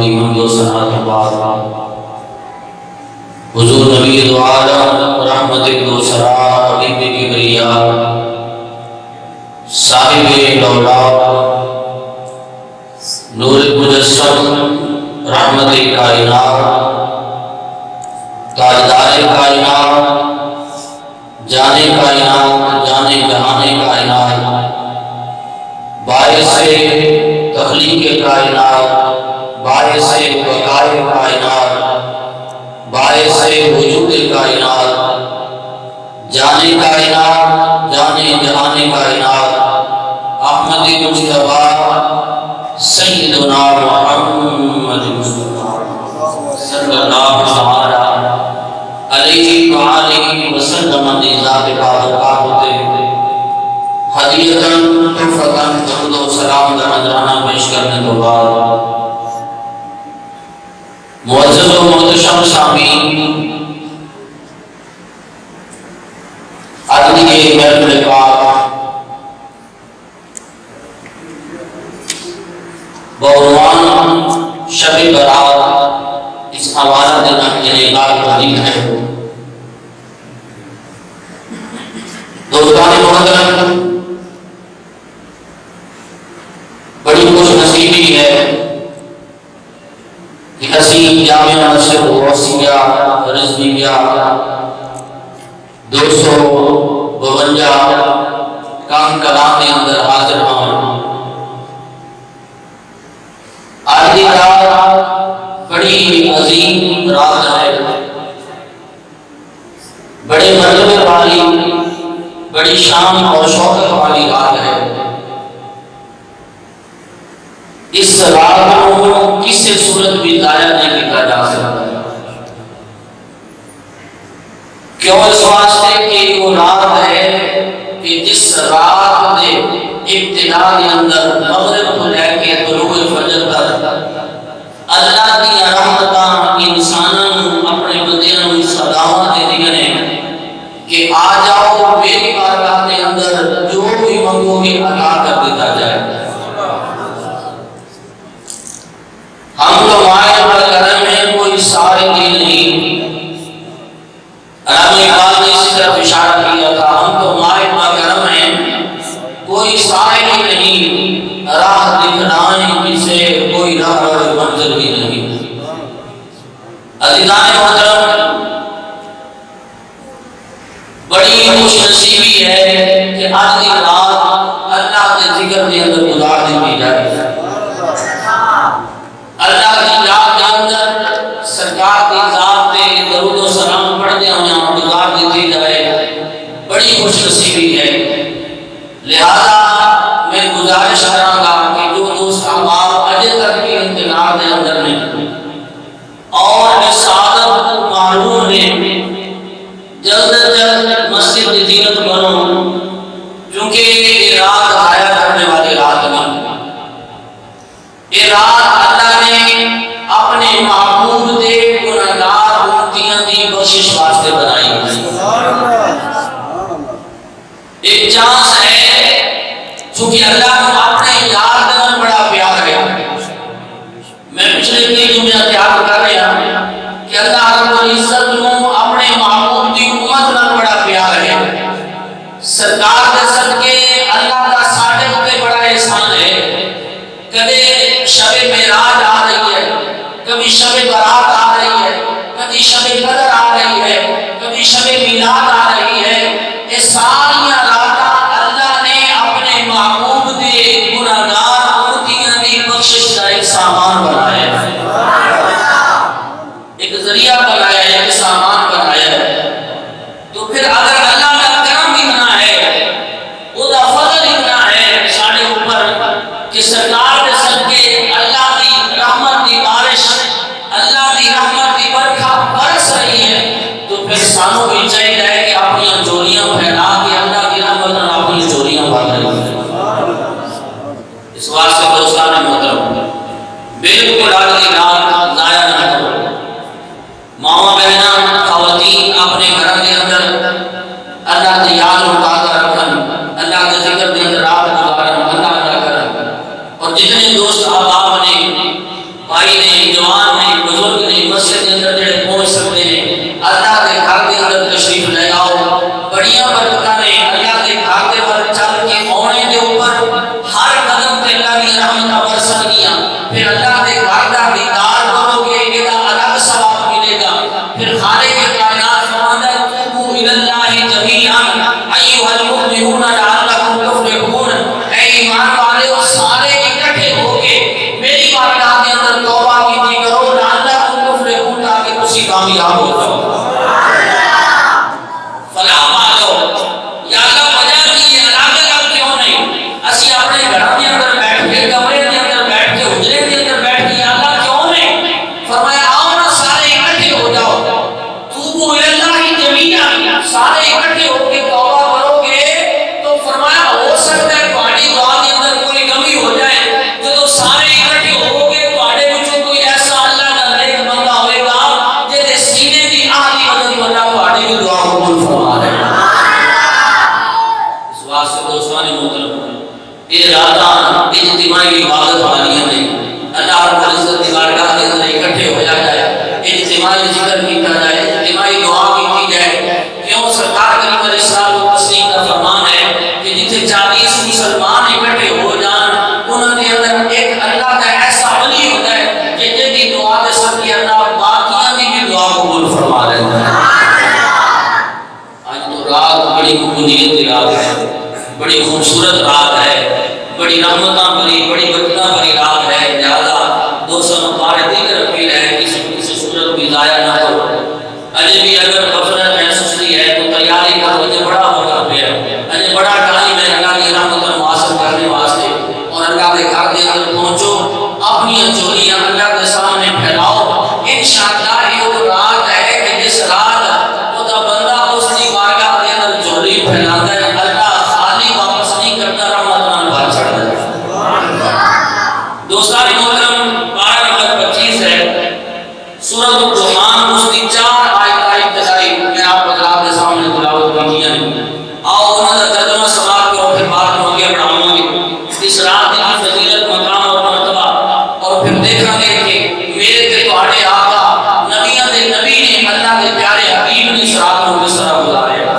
دی حمد و ثنا کے بعد حضور نبی دو عالم رحمت دو سرا حبیب کبریا صاحب دولت نور مجسم رحمت کائنات تاجدار کائنات جانے کائنات جانے جہانے کائنات باعث تخلیق کائنات باعث بقائے کائنات باعث وجود کائنات جانے کائنات جانے جہانے کائنات احمد مصطفیٰ سیدنا محمد صلی اللہ علیہ وآلہ وسلم نے ذات پاک ہدیتاً تحفتاً درود و سلام کا نذرانہ پیش کرنے کے بعد معزز و محتشم سامعین آج کے محفل پاک بعنوان شب برات اس حوالہ دینا انعقاد پذیر ہے۔ دوستان محترم، بڑی خوش نصیبی ہے کہ اسی جامعہ نصر غوثیہ رضویہ 252 کام کلام کے اندر حاضر ہوں۔ آج کی رات بڑی عظیم رات ہے، بڑے مرتبے والی بڑی شان اور شوکت والی رات ہے۔ اس رات کو کسی صورت بھی ضائع نہیں کیا جا سکتا، کیوں؟ اس واسطے کہ وہ رات ہے کہ جس رات نے ابتدا کے اندر مغرب کو لے کے طلوع فجر تک اللہ کی رحمتاں انسانوں اپنے بندیاں صداواں دے دیے نے کہ آ جاؤ میری بارگاہ کے اندر جو بھی منگو گے عطا کر دیتا جائے۔ ہم تو مائے پر کرم ہے، کوئی سارے کی نہیں۔ علامہ اقبال نے اسی طرف اشارہ کیا تھا، ہم تو مائے پر کرم ہے، کوئی سارے کی نہیں، راہ دکھلائیں جسے کوئی راہ اور منزل بھی نہیں۔ عزیزان محترم، بڑی خوش نصیبی ہے کہ آج کی رات اللہ کے ذکر کے اندر گزار دی جائے، اللہ کی یاد کے اندر سرکار کی ذات پہ درود و سلام پڑھتے ہوئے گزار دی جائے، بڑی خوش نصیبی ہے۔ لہذا میں گزارش کروں گا کہ جو دوست احباب اجے تک بھی انتظار کے اندر نہیں اور اس سعادت کو معلوم ہے، جلد از جلد مسجد کی زینت بنو، کیونکہ یہ رات ضائع کرنے والی رات نہیں۔ یہ رات اللہ نے اپنے محبوب دے گنہگار امتیاں دی بخشش واسطے بنائی ہے۔ ایک چانس ہے چونکہ اللہ کو اپنے یاد کرنا بڑا پیار ہے۔ میں پچھلے کئی جمعہ تیار کر رہا ہوں کہ اللہ رب العزت کو اپنے محبوب دی امت نال بڑا پیار ہے۔ سرکار کے صدقے اللہ کا ساڈے تے بڑا احسان ہے۔ کبھی شب معراج آ رہی ہے، کبھی شب برات آ رہی ہے، کبھی شب قدر آ رہی ہے، کبھی شب میلاد آ رہی ہے۔ یہ ساری راتاں اللہ نے اپنے محبوب دے گنہگار امتیاں دی بخشش کا ایک سامان بنایا ہے، ایک ذریعہ بنایا ہے، ایک سامان بنایا ہے۔ تو پھر اگر اللہ کا کرم اتنا ہے، وہ دا فضل اتنا ہے ساڑھے اوپر کہ سرکار کے صدقے اللہ کی رحمت کی بارش، اللہ کی رحمت کی برکھا برس رہی ہے، تو پھر سانوں بھی چاہیے کہ اپنی چوریاں پھیلا کے اللہ کی رحمت اور اپنی چوریاں بھر رہی ہیں۔ اس واسطے دوستان محترم، بالکل آج کی رات ضائع نہ کرو۔ ماں بہناں خواتین اپنے گھر کے اندر اللہ کی یاد و تازہ رکھن، اللہ کے ذکر کے اندر رات گزارن، اللہ نہ کرن، اور جتنے دوست احباب نے بھائی نے، جوان نے، بزرگ نے مسجد کے اندر جڑے پہنچ سکتے ہیں اللہ کے گھر کے اندر تشریف لے آؤ. بڑیاں برکتاں نے اللہ کے گھر کے پر چل کے آنے دے اوپر ہر قدم تے اللہ دی رحمتاں برسن گیاں. پھر اللہ کے گھر دا دیدار کرو گے یہ الگ ثواب ملے گا. پھر خالق کائنات فرماتا ہے توبوا الی اللہ جمیعا ایھا المؤمنون لعلکم تفلحون. اے ایمان والو سارے اکٹھے ہو کے میری بارگاہ کے اندر توبہ کیتی کرو لعلکم تفلحون تاکہ تسی کامیاب ہو جاؤ. فلاح پا جاؤ. یا اللہ وجہ کی یہ الگ الگ کیوں نہیں؟ اسی اپنے گھر کے اندر بیٹھ کے کمرے کے اندر بیٹھ کے حجرے کے اندر بیٹھ کے یا اللہ کیوں نہیں؟ فرمایا آؤ نا سارے اکٹھے ہو جاؤ. توبوا الی اللہ جمیعا، سارے اکٹھے ہو کے توبہ کرو گے تو فرمایا ہو سکتا ہے تمہاری دعا کے اندر کوئی کمی ہو جائے. جب سارے اکٹھے ہو گے تمہارے وچوں کوئی ایسا اللہ کا نیک بندہ ہوئے گا جے سینے دی آہلی مدد والا تمہاری بھی دعا قبول فرما لے گا. اس واسطے دوستان محترم یہ راتاں اجتماعی عبادت والیاں نے. اللہ رب العزت کی بارگاہ کے اندر اکٹھے ہو جائے، اجتماعی ذکر کیتا جائے، اجتماعی دعا کی جائے. کیوں سرکار کریم علیہ السلام تسلیم کا فرمان ہے کہ جتنے 40 مسلمان اکٹھے ہو جان انہوں نے اندر ایک اللہ کا ایسا ولی ہوتا ہے کہ جن کی دعا کے سب کی اللہ باقیاں بھی دعا قبول فرما لیتا ہے. آج تو رات بڑی قبولیت کی رات ہے، بڑی خوبصورت رات ہے، بڑی رحمتاں بھری، بڑی برکتاں بھری رات ہے. لہذا دوستوں ہمارے دیگر اپیل ہے کسی صورت بھی ضائع نہ کرو. اجے بھی اگر غفلت ہے سستی ہے تو تیاری کرو. اجے بڑا وقت پہ ہے، اجے بڑا ٹائم ہے اللہ کی رحمت حاصل کرنے واسطے. اور اللہ کے گھر کے اندر پہنچو، اپنی چوریاں اللہ کے سامنے پھیلاؤ. انشاءاللہ یہ وہ رات ہے کہ جس رات وہ بندہ اس کی بارگاہ کے اندر چوری پھیلاتا ہے اللہ خالی واپس نہیں کرتا، رحمت نال بھر چڑھتا ہے. دوستان محترم 12 نمبر 25 ہے سورۃ الدخان. اس کی 4 آیات ابتدائی میں آپ حضرات کے سامنے تلاوت کی ہیں. آؤ انہوں نے ترجمہ سماعت کرو پھر بات ہو گیا بڑھاؤں گے اس رات کی فضیلت مقام اور مرتبہ. اور پھر دیکھا گے کہ میرے تے تہاڈے آقا نبیوں دے نبی نے اللہ کے پیارے حبیب نے اس رات کو کس طرح گزاریا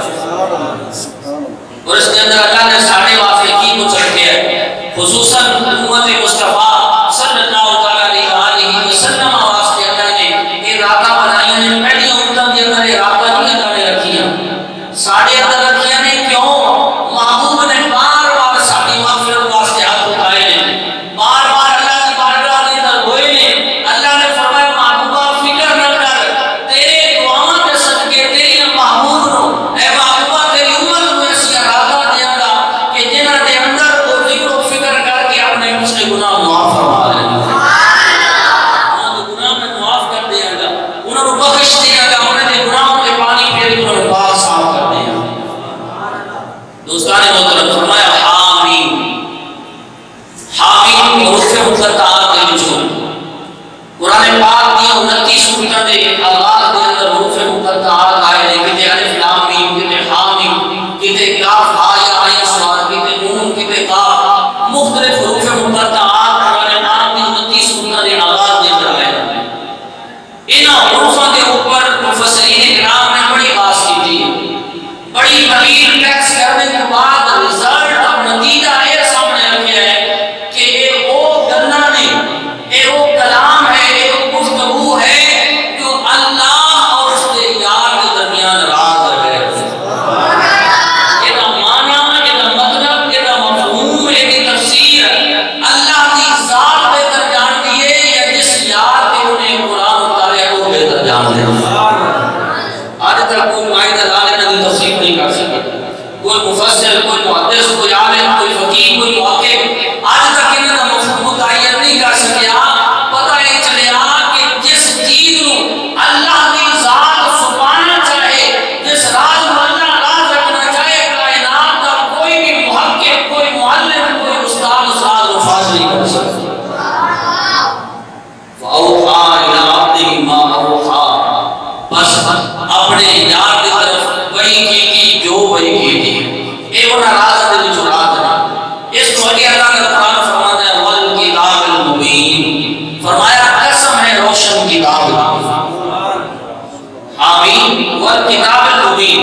اور اس کے اندر اللہ نے ساڑھے واسطے کی کچھ رکھے ہے. خصوصاً امت مصطفیٰ صلی اللہ علیہ وسلم واسطے اللہ نے یہ راتاں بنائی ہیں. پہلی امتوں کے اندر یہ راتاں نہیں اللہ نے رکھی ہیں، ساڑھے اندر رکھی ہیں. کیوں؟ محبوب نے بار بار ساڑھی مغفرت واسطے ہاتھ اٹھائے ہیں، بار بار اللہ کی بارگاہ کے اندر ہوئے ہیں. اللہ نے فرمایا محبوبہ فکر نہ کر، تیرے دعاواں کے صدقے تیری محبوب نو اے محبوبہ تیری امت میں ایسی راتاں دیاں گا کہ جنہاں دے اندر وہ ذکر و فکر کر کے اپنے پچھلے گناہ معاف فرما لیں گے. انہوں نے گناہ میں معاف کر دیا گا، انہوں نے بخش دیا گا، انہوں نے گناہوں کے پانی پھیر کے انہوں نے پاک صاف کر دیا. دوستان محترم فرمایا حامیم. حامیم حروف مقطعات کے وچوں قرآن پاک کی 29 سورتاں دے آغاز دے اندر حروف مقطعات آئے ہیں. کتے الف لام میم، کتے حامیم، کتے کاف ہا یا عین صاد، کتے نون، کتے قاف. مختلف حروف مقطعات قرآن پاک کی 29 سورتاں دے آغاز دے اندر آئے ہیں. ان حروفاں دے اوپر مفسرین کرام نے بڑی بحث کی ہے. بڑی طویل ٹیکس کرنے کے بعد رزلٹ اور نتیجہ یہ سامنے رکھا ہے کہ یہ وہ گنا نہیں، یہ وہ کلام ہے، یہ وہ گفتگو ہے جو اللہ اور اس کے یار کے درمیان راز ہے. یہ معنی، یہ مطلب، یہ مفہوم، یہ تفسیر اللہ کی ذات بہتر جانتی ہے یا جس یار کے انہیں قرآن اتارے وہ بہتر جانتے ہیں. آج تک کوئی معاہدہ لانے کی تفسیر نہیں کر سکتا، کوئی مفسر، کوئی محدث، کوئی عالم، کوئی فقیہ، کوئی محقق آج تک انہوں کا مفہوم متعین نہیں کر سکیا. پتہ یہ چلیا کہ جس چیز نو اللہ کی ذات چھپانا چاہے، جس راز کو اللہ راز رکھنا چاہے، کائنات کا کوئی بھی محقق، کوئی معلم، کوئی استاد اس راز کو فاش نہیں کر سکتا. فَأَوْحَىٰ إِلَىٰ عَبْدِهِ مَا أَوْحَىٰ. بس اپنے یار کی طرف وہی کی جو وہی کی. اے وہ راز دے وچ راز ہے. اس کو اللہ نے قرآن فرماتا ہے وَالْكِتَابِ الْمُبِينِ. فرمایا کتاب حامیم والکتاب المبین،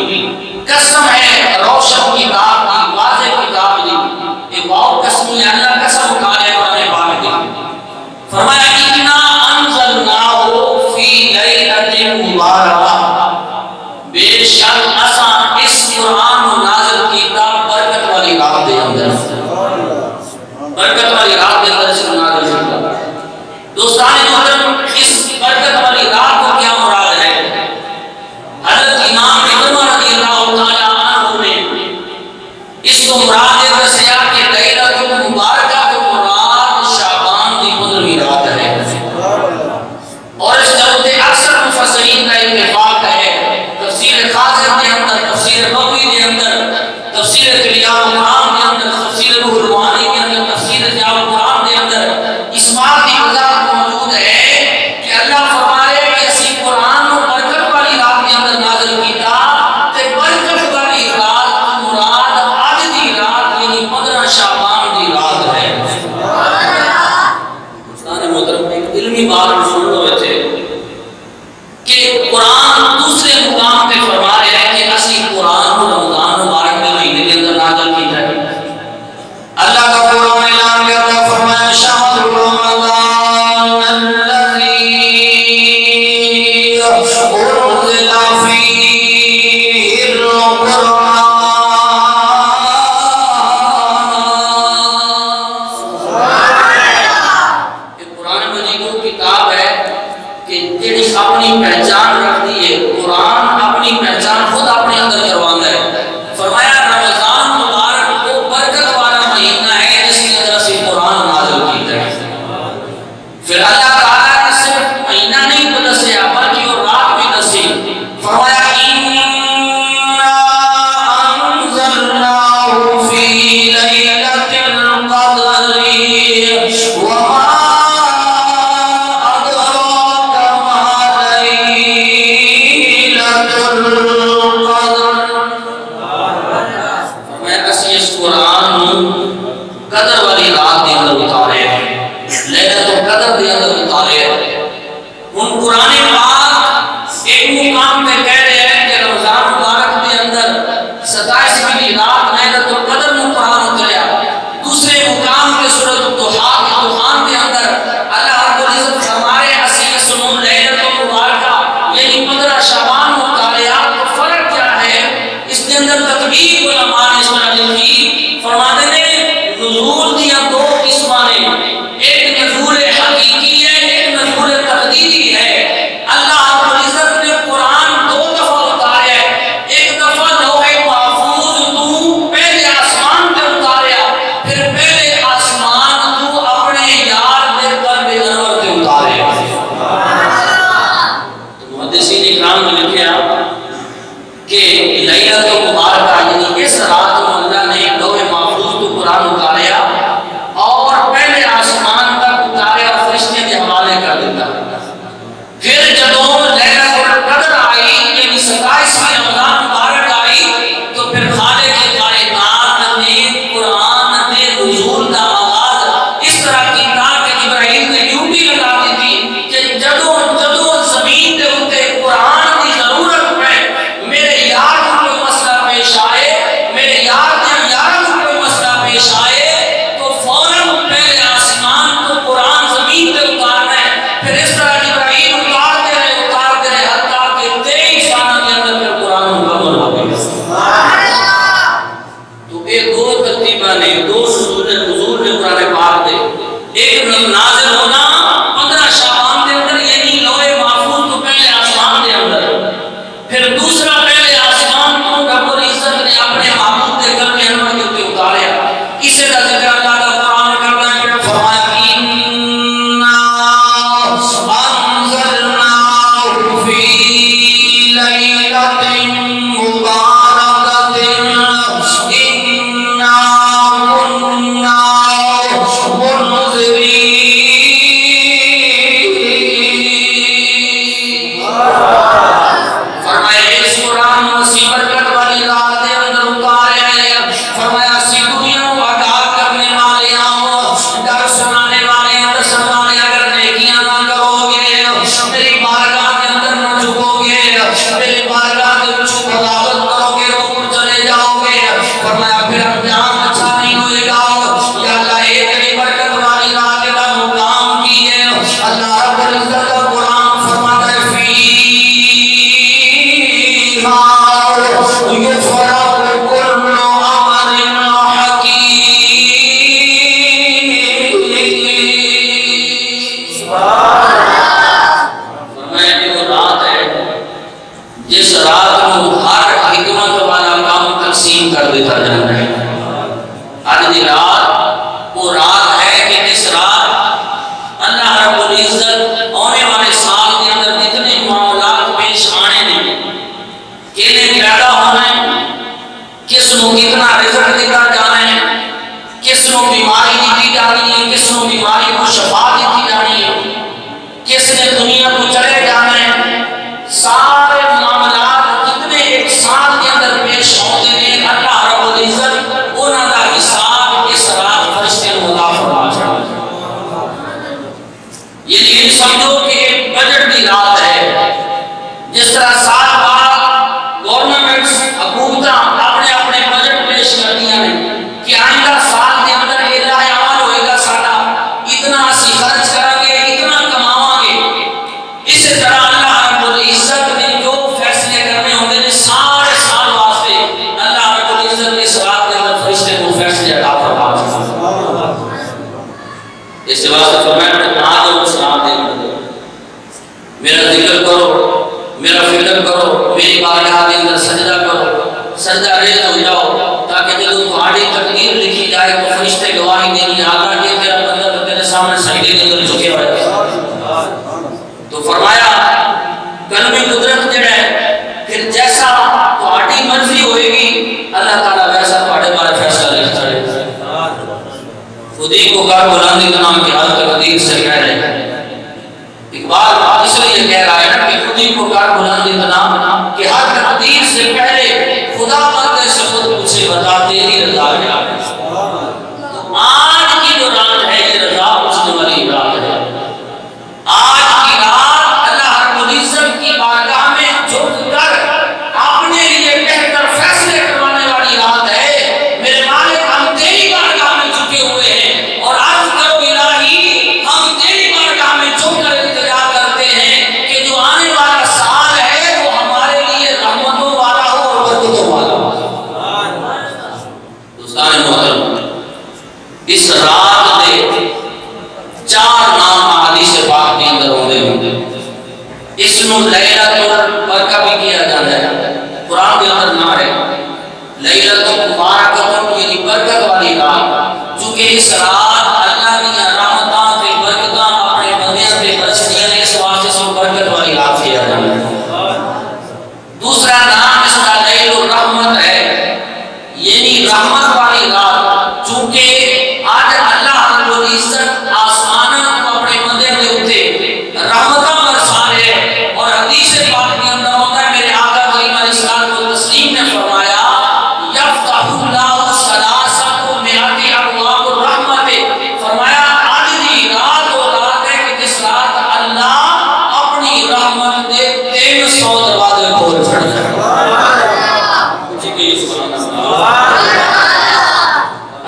قسم ہے روشن کتاب کی، واضح کتاب دی، ایک اور قسم ہے اللہ قسم کھانے والے پاک دی۔ فرمایا انا انزلناہ فی لیلۃ مبارکہ، بے شک اساں اس قرآن کو نازل کیتا برکت والی رات دے اندر، برکت والی رات دے اندر اس کو نازل کیتا۔ دوستان محترم، اس برکت والی رات کو کیا مراد ہے؟ حضرت امام ابن رضی اللہ تعالی عنہ نے اس کو مراد دسیا کہ لیلۃ المبارکہ کو مراد شعبان کی 15ویں رات ہے، اور اس جلد اکثر مفسرین کا اتفاق ہے، تفسیر خاصر کے اندر، تفسیر بغوی کے اندر، تفسیر کلیات القرآن کے اندر، تفسیر روح المعانی کے اندر، تفسیر ضیاء القرآن کے اندر اس بات کی وضاحت موجود ہے کہ اللہ فرمائے کہ اسی قرآن کو برکت والی رات کے اندر نازل کیتا، تے برکت والی رات مراد آج دی رات یعنی 15 شعبان دی رات ہے۔ دوستان محترم، ایک علمی بات سن لو تھے کہ قرآن دوسرے مقام پہ فرما رہے ہیں کہ اسی قرآن کو رمضان مبارک کے مہینے کے اندر نازل کیتا ہے۔ اللہ کا قرآن اعلان کرتا ہے، فرمایا شہر رمضان الذی انزل فیہ القرآن، یہ قرآن مجید وہ کتاب ہے کہ جڑی اپنی پہچان رکھتی ہے، قرآن اپنی پہچان خود اپنے اندر کروانا ہے۔ فرمایا رمضان مبارک وہ برکت والا مہینہ ہے جس کے اندر سے قرآن نازل کیتا ہے۔ پھر اللہ تعالیٰ نے صرف مہینہ نہیں تو دسیا بلکہ وہ رات بھی دسی، فرمایا اِنَّا أَنزَلْنَاهُ فِي لَيْلَةِ الْقَدْرِ وَمَا قدر والی رات دے اندر اتارے ہیں، لیلۃ القدر دے اندر اتارے ہیں۔ ان قرآن پاک ایک مقام پہ کہہ رہے ہیں کہ رمضان مبارک دے اندر 27ویں رات لیلۃ القدر میں قرآن اتریا۔ دوسرے مقام پہ سورۃ الضحیٰ کے دخان کے اندر اللہ رب العزت فرمائے اسی سنو لیلۃ المبارکہ یعنی 15 شعبان میں اتاریا۔ تو فرق کیا ہے اس کے اندر؟ تقریب علماء نے اس میں لکھی، فرماتے ہیں نزول دیا دو قسماں نے، ایک نزول حقیقی ہے، ایک نزول تقدیری ہے۔ اللہ رب العزت نے قرآن 2 دفعہ اتارا ہے، ایک دفعہ لوح محفوظ تو پہلے آسمان پہ اتاریا، پھر پہلے آسمان تو اپنے یار دے قلب انور پہ اتاریا۔ تو محدثین اکرام نے لکھا کہ لیلۃ المبارکہ یعنی اس رات کو اللہ نے لوح محفوظ تو قرآن اتاریا اور پہلے آسمان تک اتارے اور فرشتے کے حوالے کر دیتا۔ پھر جدوں لیلۃ القدر آئی یعنی 27ویں رمضان مبارک آئی تو پھر خالق کائنات نے قرآن کے نزول کا آغاز اس طرح کیتا کہ جبرائیل نے یوں بھی لگا دی تھی کہ جدوں زمین کے اوپر قرآن کی ضرورت پہ میرے یار کو کوئی مسئلہ پیش آئے، میرے یار کے یار کو کوئی مسئلہ پیش آئے تو فوراً پہلے آسمان کو قرآن زمین پہ اتارنا ہے۔ پھر اس طرح جبرائیل اتارتے رہے حتیٰ کہ 23 سال کے اندر پھر قرآن مکمل ہو گئی۔ تو یہ 2 ترتیباں نے، 2 نزول نے قرآن پاک دے، ایک نازل ہونا 15 شعبان کے اندر یعنی لوح محفوظ تو پہلے آسمان کے اندر، پھر دوسرا پہلے آسمان کو رب العزت نے اپنے محبوب کے قلب انور کے اوپر اتاریا۔ اسی کا ذکر اللہ کا قرآن کرتا ہے، فرمایا اِنَّا أَنزَلْنَاهُ فِي لَيْلَةٍ مُبَارَكَةٍ إِنَّا كُنَّا مُنذِرِينَ۔ فرمایا اس قرآن مسیح برکت والی رات دے اندر اتارے ہیں، فرمایا اسی دنیا کو آگاہ کرنے والے ڈر سنانے والے اگر نیکیاں نہ کرو گے میری اللہ رب العزت کا قرآن فرماتا ہے فیہا یفرق کل امر حکیم. فرمایا کہ وہ رات ہے جس رات کو ہر حکمت والا کام تقسیم کر دیتا جاتا ہے. آج دی رات وہ رات ہے کہ جس رات اللہ رب العزت آنے والے سال کے اندر جتنے معاملات پیش آنے نے کیلے پیدا ہونا ہے, کس نو کتنا رزق دیتا جانا ہے, کس نو بیماری دیتی جانی ہے, کس نو بیماری کو شفا دیتی جانی ہے, کس نے دنیا کو چلے جانا ہے, سارے معاملات جتنے ایک سال کے اندر پیش ہوتے ہیں اللہ رب العزت انہاں دا حساب اس رات فرشتے کو عطا فرما چھڑا. یہ نہیں سمجھو کہ ایک بجٹ کی رات ہے. جس طرح سال بعد گورنمنٹ حکومتاں اپنے اپنے بجٹ پیش کرتی ہیں کہ آئندہ سال کے اندر یہ راہ عمل ہوئے گا سارا اتنا اسی خرچ کریں گے اتنا کماواں گے. اسی طرح اللہ رب العزت نے جو فیصلے کرنے ہوتے ہیں سارے سال واسطے اللہ رب العزت اس رات کے اندر فرشتے کو فیصلے عطا فرما چھڑا. اس واسطے فرمایا اس رات کے اندر میرا ذکر کرو, میرا فکر کرو, میری بارگاہ کے اندر سجدہ کرو, سجدہ ریز ہو جاؤ تاکہ جب تمہاری تقدیر لکھی جائے تو فرشتے گواہی دیں گے آقا یہ تیرا بندہ تو تیرے سامنے سجدے کے اندر جھکے ہوئے. تو فرمایا کلمی قدرت جڑا ہے پھر جیسا تمہاری مرضی ہوئے گی اللہ تعالیٰ ویسا تمہارے بارے فیصلہ لکھتا ہے. خودی کو کار بلندی کا نام کی حالت قدیر سے کہہ رہے ہیں. اقبال اس لیے کہہ رہا ہے کہ خودی کو کار بلندی کا نام کہ ہر تقدیر سے پہلے خدا بندے سے خود مجھے بتا تیری رضا کیا ہے. تو آج کی جو رات ہے یہ رضا پوچھنے والی رات ہے. آج کی رات اللہ رب العزت کی بارگاہ میں جھک کر اپنے لیے کہہ کر فیصلے کروانے والی رات ہے. میرے مالک ہم تیری بارگاہ میں جھکے ہوئے ہیں اور عرض کرو الہی ہم تیری بارگاہ میں جھک کر التجا کرتے ہیں کہ جو آنے والا سال ہے وہ ہمارے لیے رحمتوں والا ہو اور برکتوں والا ہو. دوستان محترم اس رات دے چار نام حدیث پاک کے اندر ہوتے ہیں. اس نو لیلۃ البرکہ بھی کیا جاتا ہے. قرآن کے اندر نام ہے لیلۃ مبارکۃ یعنی برکت والی رات. چونکہ اس رات اللہ کی رحمتاں تے برکتاں اپنے بندیاں تے برسدیاں نے اس واسطے اس کو برکت والی رات کیا جاتا ہے. دوسرا نام اس کا لیل الرحمت ہے یعنی رحمت والی رات. چونکہ آج اللہ رب العزت آسمان کو اپنے بندے دے اوتے رحمتاں برسا رہے ہیں. اور حدیث پاک کے اندر ہوتا ہے میرے آقا کریم علیہ الصلوۃ والتسلیم نے فرمایا یفتح اللہ ثلاثۃ مئات ابواب الرحمت. فرمایا آج دی رات وہ رات ہے کہ جس رات اللہ اپنی رحمت دے 300 دروازے کھول چھڑتا ہے. جی کہ سبحان اللہ.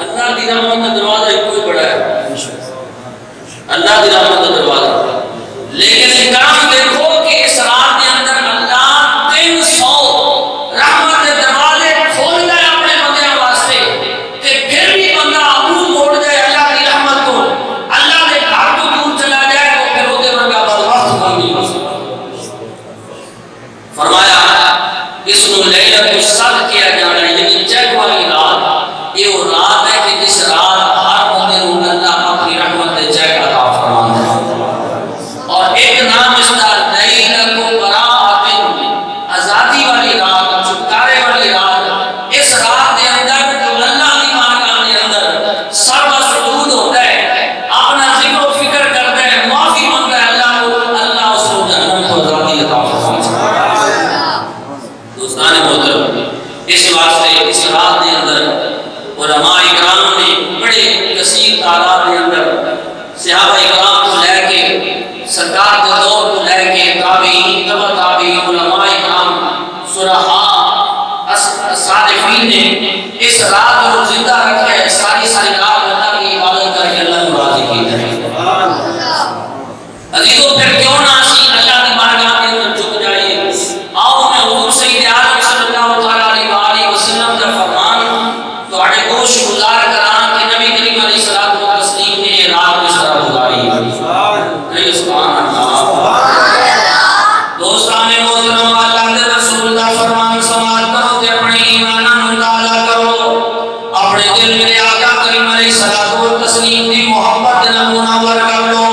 اللہ دی رحمت کا دروازہ کوئی بڑا ہے اللہ دی رحمت کا دروازہ. لیکن اکرام دیکھو کہ اس رات کے اندر اللہ 300 رحمت کے دروازے کھولتا ہے اپنے بندیاں واسطے تے پھر بھی بندہ منہ موڑ جائے اللہ کی رحمت کو, اللہ کے گھر کو دور چلا جائے تو پھر وہ دے ورگا بدبخت کوئی نہیں ہو سکتا. فرمایا اس نو لیلۃ الصدق کیا جانا ہے یعنی چیک والی رات. یہ وہ رات ہے کہ جس رات ہر بندے کو اللہ اپنی رحمت دے چیک عطا فرماتا ہے. اور ایک نام اس کا لیلۃ براءۃ آزادی والی رات, چھٹکارے والی رات. اس رات کے اندر جو اللہ کی بارگاہ کے اندر سر سجود ہوتا ہے اپنا ذکر و فکر کرتا ہے معافی مانگتا ہے اللہ کو, اللہ اس کو جنت کو آزادی عطا فرماتا ہے. دوستان محترم اس واسطے اس رات کے اندر علماء اکرام نے بڑے کثیر تعداد کے اندر صحابہ اکرام کو لے کے سرکار کے دور کو لے کے تابعین تبع تابعین علماء اکرام صلحاء صالحین نے اس رات کو زندہ رکھا ہے. ساری رات اللہ کی عبادت کر کے اللہ کو راضی کیا ہے. عزیزوں پھر کیوں نہ اسی اللہ کی بارگاہ کے اندر جھک جائیے. آؤ میں حضور سید عالم صلی اللہ علیہ وسلم کا فرمان تواڈے گوش گزار کراں کہ نبی کریم علیہ الصلوۃ والتسلیم نے یہ رات کس طرح گزاری. سبحان اللہ. دوستان محترم اللہ کے رسول کا فرمان سماعت کرو کہ اپنے ایمان کو مطالعہ کرو، اپنے دل میں آقا کریم علیہ الصلوۃ والتسلیم کی محبت منور کر لو.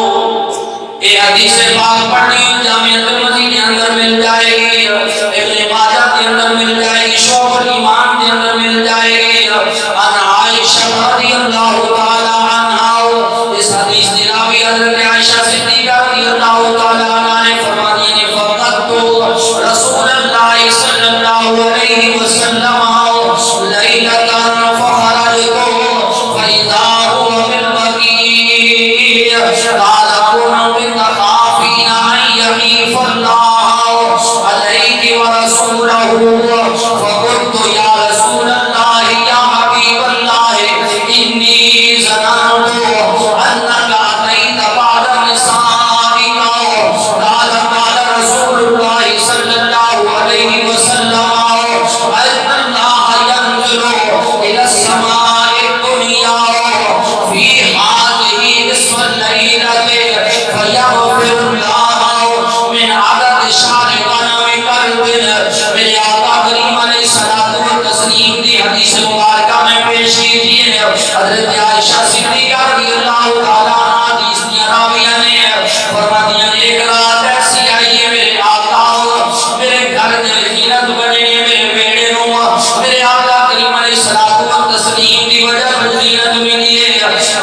یہ حدیث پاک پڑھنی جامعۃ المسجد کے اندر مل جائے گی، ابن ماجہ کے اندر مل جائے گی، شعب الایمان کے اندر مل جائے گی. ان عائشہ رضی اللہ تعالی عنہا، اس حدیث کی راوی حضرت عائشہ صدیقہ رضی اللہ تعالی عنہا نے فرمایا کہ فقط رسول اللہ صلی اللہ علیہ وسلم لیلۃ فخرجت فاذا هو بالبقیع قال كنت تخافين ان يخيف الله عليك ورسوله فقلت يا رسول الله يا حبيب الله اني ظننت انك اتيت بعد نسائك. قال رسول الله صلى الله عليه وسلم ان الله ينزل الى السماء الدنيا في هذه نصف الليله فيغفر الله من عدد شعر غنم قلب. میرے آقا کریم علیہ الصلوۃ والتسلیم کی حدیث مبارکہ میں پیش کیجیے حضرت عائشہ صدیقہ رضی اللہ تعالی عنہا حدیث کی راویہ نے فرمایا ایک رات ایسی آئی ہے میرے آقا میرے گھر میں زینت بنے میرے بیٹے نو میرے آقا کریم علیہ الصلوۃ والتسلیم کی وجہ سے زینت ملی ہے.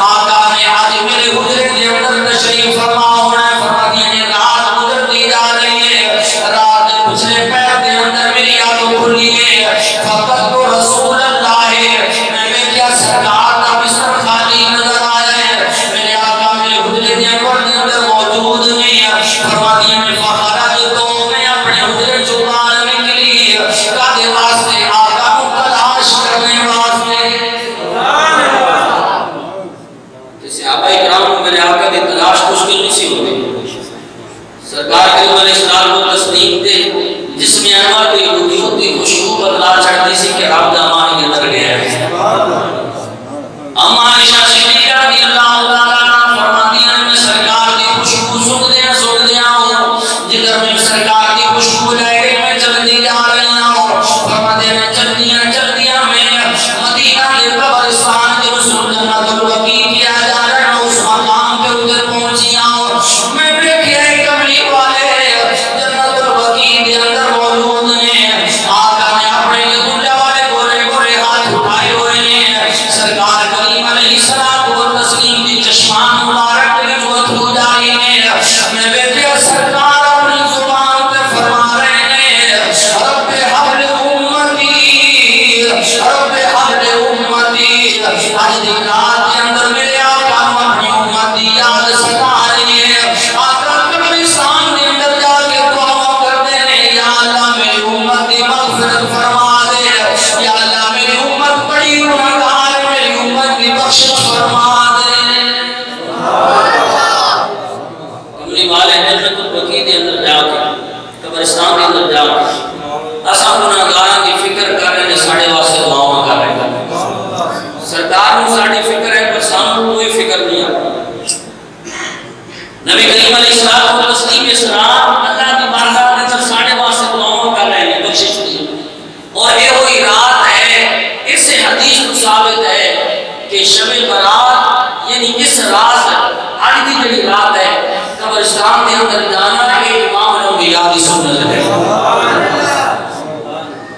آقا نے آج میرے حجرے کے اندر تشریف فرما ہونا ہے. فرمایا کہ رات گزرتی جا رہی ہے، رات پچھلے پیر کے اندر میری آنکھ کھلی ہے. فقط تو رسول اللہ میں کیا سرکار کا بستر خالی نظر آیا ہے، میرے آقا میرے حجرے کے اندر موجود نہیں ہے. فرمایا کہ فخرج تو میں اپنے حجرے سے باہر نکلی کاہے واسطے آقا کو تلاش کرنے واسطے. صحابہ کرام کو میرے آقا کی تلاش مشکل نہیں سی ہوتی. سرکار کے علیہ السلام کو تسلیم دے جس میں انوار کی روحیوں کی خوشبو بدلا چڑھتی سی کہ رب دا مان کے اندر گیا ہے. اما عائشہ صدیقہ رضی اللہ تعالی عنہا فرماتی ہیں میں سرکار کی خوشبو سن دیا ہوں جدھر میں سرکار کی خوشبو لے کے میں چلتی جا رہی ہوں. فرماتے ہیں چلدیاں میں مدینہ کے قبرستان کے رسول جنت البقیع کیا جا رہا ہے اس مقام کے اوپر پہنچی ہوں. میں دیکھیا ایک کملی والے جنت البقیع کے اندر موجود ہیں. آقا نے اپنے دنیا والے گورے گورے ہاتھ اٹھائے ہوئے ہیں. سرکار کریم علیہ الصلوۃ والتسلیم کی چشمان مبارک کی جوت ہو جاری ہے. میں دیکھیا سرکار اپنی زبان پہ فرما رہے ہیں رب حبل امتی رب حبل امتی. آج دی رات کے اندر میرے آقا اپنی امت کی یاد ستا رہی ہے. آقا قبرستان کے اندر جا کے دعا کرتے ہیں یا اللہ میری امت کی مغفرت فرما دے، یا اللہ میری امت بڑی گناہگار ہے میری امت کی بخشش فرما دے. کملی والے جنت البقیع کے اندر جا کے قبرستان کے اندر جا کے اساں گناہگاراں کی فکر کر رہے ہیں، ساڈے واسطے دعاواں کر رہے ہیں. سرکار کو ساڈی فکر ہے پر سانوں کوئی فکر نہیں آتی. نبی کریم علیہ الصلوۃ والتسلیم اس رات اللہ کی بارگاہ کے اندر ساڈے واسطے دعاواں کر رہے ہیں بخشش کی. اور یہ وہی رات ہے، اس حدیث کو ثابت ہے کہ شب برات یعنی اس رات آج کی جڑی رات ہے قبرستان کے اندر جانا ہے امام الانبیاء کی سنت ہے.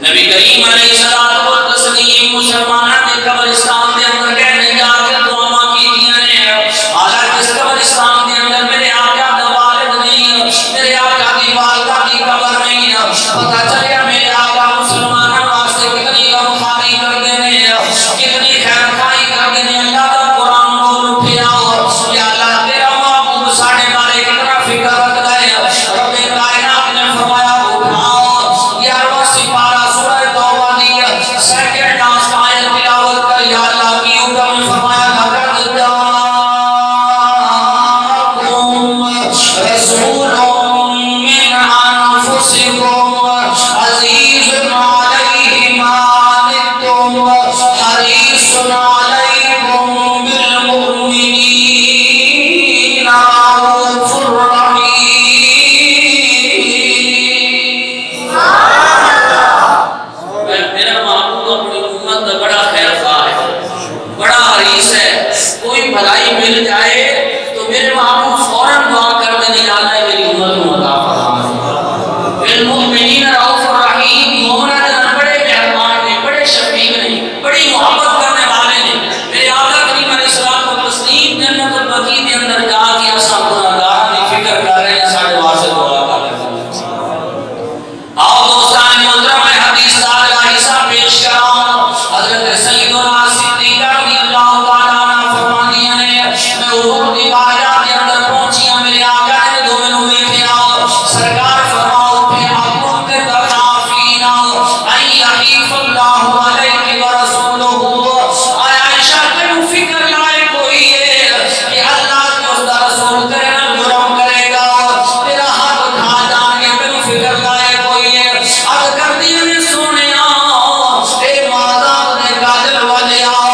نبی کریم علیہ الصلوۃ والتسلیم مسلمانوں نے قبرستان کے اندر کہنے جا کے دعا کی ہیں. حالانکہ اس قبرستان کے اندر میرے آقا کا والد نہیں، میرے آقا کی والدہ کی قبر نہیں. پتہ چلیا میرے آقا مسلمانوں واسطے کتنی غمخواری کرتے ہیں، کتنی خیر خواہی کرتے ہیں. اللہ کا قرآن بول اٹھیا یا اللہ تیرا محبوب ساڈے بارے کتنا فکر رکھتا ہے. رب کائنات نے فرمایا اٹھاؤ 11واں سپارہ سورہ توبہ دی سیکنڈ لاسٹ آیت تلاوت کر یا رسول من انفسکم عزیز علیہ ما عنتم حریص علیکم بالمؤمنین رؤوف رحیم. میرا محبوب اپنی امت کا بڑا خیر خواہ ہے، بڑا حریص ہے. کوئی بھلائی مل جائے تو میرے محبوب فوراً دعا کر دینے جانا ہے میری امت کو عطا فرما. بالمؤمنین رؤوف رحیم، مومنوں کے اندر بڑے مہربان ہیں، بڑے شفیق ہیں، بڑی محبت کرنے والے ہیں. میرے آقا کریم علیہ السلام کو تسلیم جنت البقیع کے اندر جا کے ایسا گناہگار کی فکر کر رہے ہیں، سارے واسطے دعا کر رہے ہیں. آؤ دوستان محترم میں حدیث کا حصہ پیش کراؤں. حضرت سیدنا صدیق رضی اللہ تعالیٰ عنہ فرماتی ہیں میں اوپر کی باجات کے اندر پہنچی ہوں، میرے آقا نے دو میں نوے کے آؤ سرکار فرماؤ پہ حکم کے تخافین این یحیف اللہ علیہ ورسولہ. عائشہ تینوں فکر لائے کوئی ہے کہ اللہ کے اس کا رسول تیرے نال جرم کرے گا، تیرا حق کھا جان گے، تینوں فکر لائے کوئی ہے. اب کر دیا نے سونے اے مادام نے کاجل والے آؤ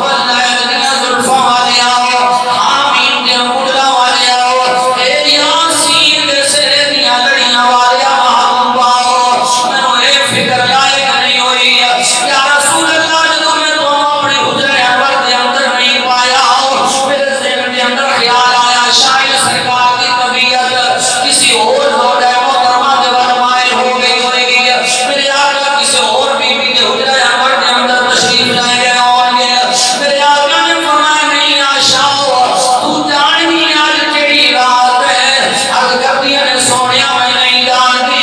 واللیل دیا زلفہ والے آؤ حامین دیا مدلہ والے آؤ اے یاسین دے سرے دیا لڑیاں والے محبوب آؤ. میں نے اے فکر لائے نہیں ہوئی یا رسول اللہ جدو میں تو اپنی حجر انور دے اندر نہیں پایا میرے ذہن دے اندر خیال آیا شاید سرکار کی طبیعت کسی اور زوجہ محترمہ کے برمائے ہو گئی ہوئے گی. میرے آقا کسی اور بی بی کے حجر انور دے اندر تشریف لائے گئے ہوں گے. میرے آقا نے فرمایا نہیں عائشہ تو جاننی آج کیڑی رات ہے. عرض کر دیا نے سونیا میں نہیں جانتی.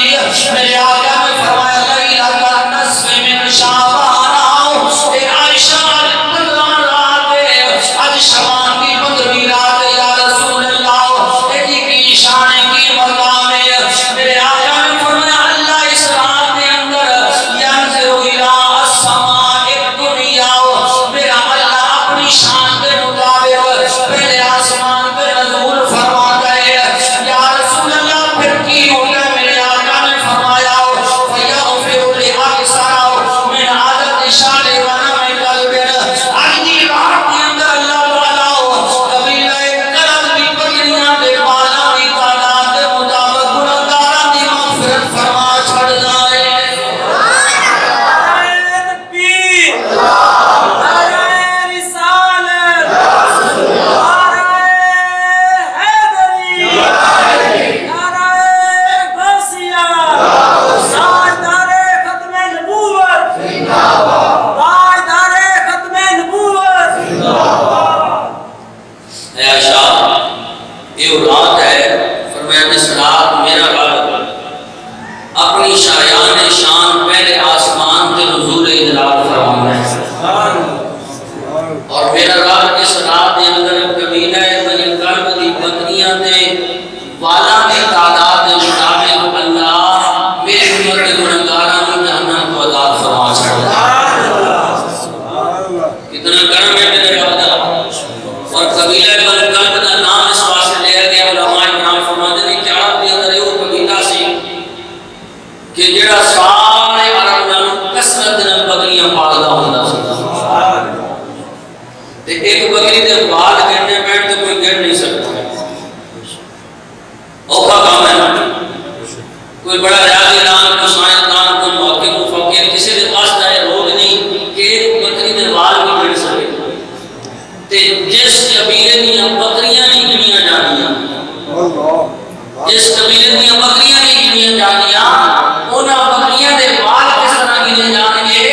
میرے آقا نے فرمایا لیلۃ النصف من شعبان آؤ اے عائشہ آج 15 رات ہے، آج شعبان کی 15ویں رات ہے یا رسول اللہ. اے جی کی شان کی مقام ہے. میرے آقا نے فرمایا اللہ اس رات کے اندر ینظر الی السماء الدنیا، میرا اللہ اپنی شان کے مطابق پہلے آسمان پہ نزول فرماتا ہے. یا رسول اللہ پھر کی ہوگا؟ میرے آقا نے فرمایا فیغفر لأکثر من عدد شان ونم قلب. اگلی رات کے اندر اللہ تعالیٰ قبیلہ کرم کی بکریاں دے بالا کی تعداد کے مطابق گناہگاراں دی مغفرت فرما چھڑ جائے. اے عائشہ یہ رات ہے، فرمایا اس رات میرا رب اپنی شایان شان پہلے آسمان کے نزول اجلال فرماتا ہے. اور میرا رب اس رات کے اندر قبیلہ بنی کلب دی بکریاں دے والا کی تعداد کے مطابق اللہ میرے امت کے گنہگاراں کو جہنم کو عذاب فرما چھڑتا ہے. کتنا کرم ہے میرے رب کا. اور قبیلہ بنی کلب کا نام اس واسطے لیا گیا، علماء کرام فرماتے ہیں کہ عرب کے اندر یہ قبیلہ سی کہ جڑا سارے عرب نال کثرت نال بکریاں پالدا ہوندا سی. تے ایک بکری دے بال گھنٹے بیٹھ تے کوئی گھن نہیں سکتا. اوکھا کام ہے. کوئی بڑا ریاضی دان، کوئی سائنس دان، کوئی محقق، مفکر کسی کے پاس جائے روگ نہیں کہ ایک بکری دے بال بھی گھن سکے. تے جس قبیلے دیا بکریاں نہیں گنیاں جانیاں، جس قبیلے دیا بکریاں نہیں گنیاں جانیاں، انہاں بکریاں دے بال کس طرح گنے جان گے؟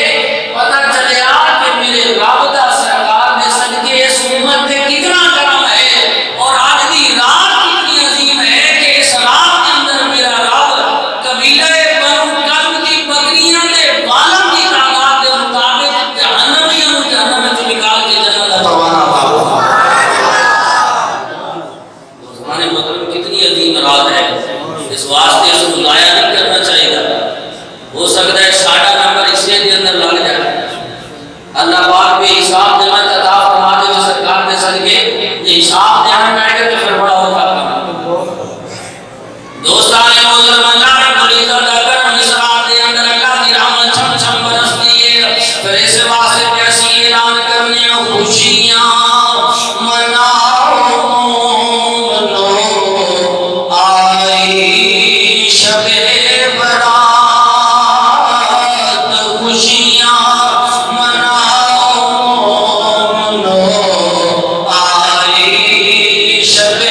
پتہ چلیا کہ میرے رب دا سرکار دے صدقے اس امت تے کتنا کرم ہے اور آج دی رات کتنی عظیم ہے کہ اس رات کے اندر میرا رب قبیلہ بنو کلب کی بکریاں دے بالوں کی تعداد کے مطابق جہنمیوں کو جہنم میں نکال کے جنت عطا فرمانا. زمانے مطلب کتنی عظیم رات ہے. اس واسطے اس کو ضائع نہیں کرنا چاہیے. ہو سکتا ہے ساڑھا نمبر اسے کے اندر لگ جائے. اللہ پاک بھی حساب دینا عطا فرما دے سرکار دے صدقے. یہ حساب دینا بیٹھ کے پھر بڑا ہوگا. دوستان محترم اللہ نے بڑی زیادہ کرم اس رات دے اندر اللہ کی رحمت چھم چھم برستی ہے. پھر اس واسطے کیسی اعلان کرنے خوشیاں مناؤ منو آئی شب برات خوشیاں مناؤ منو آئی شب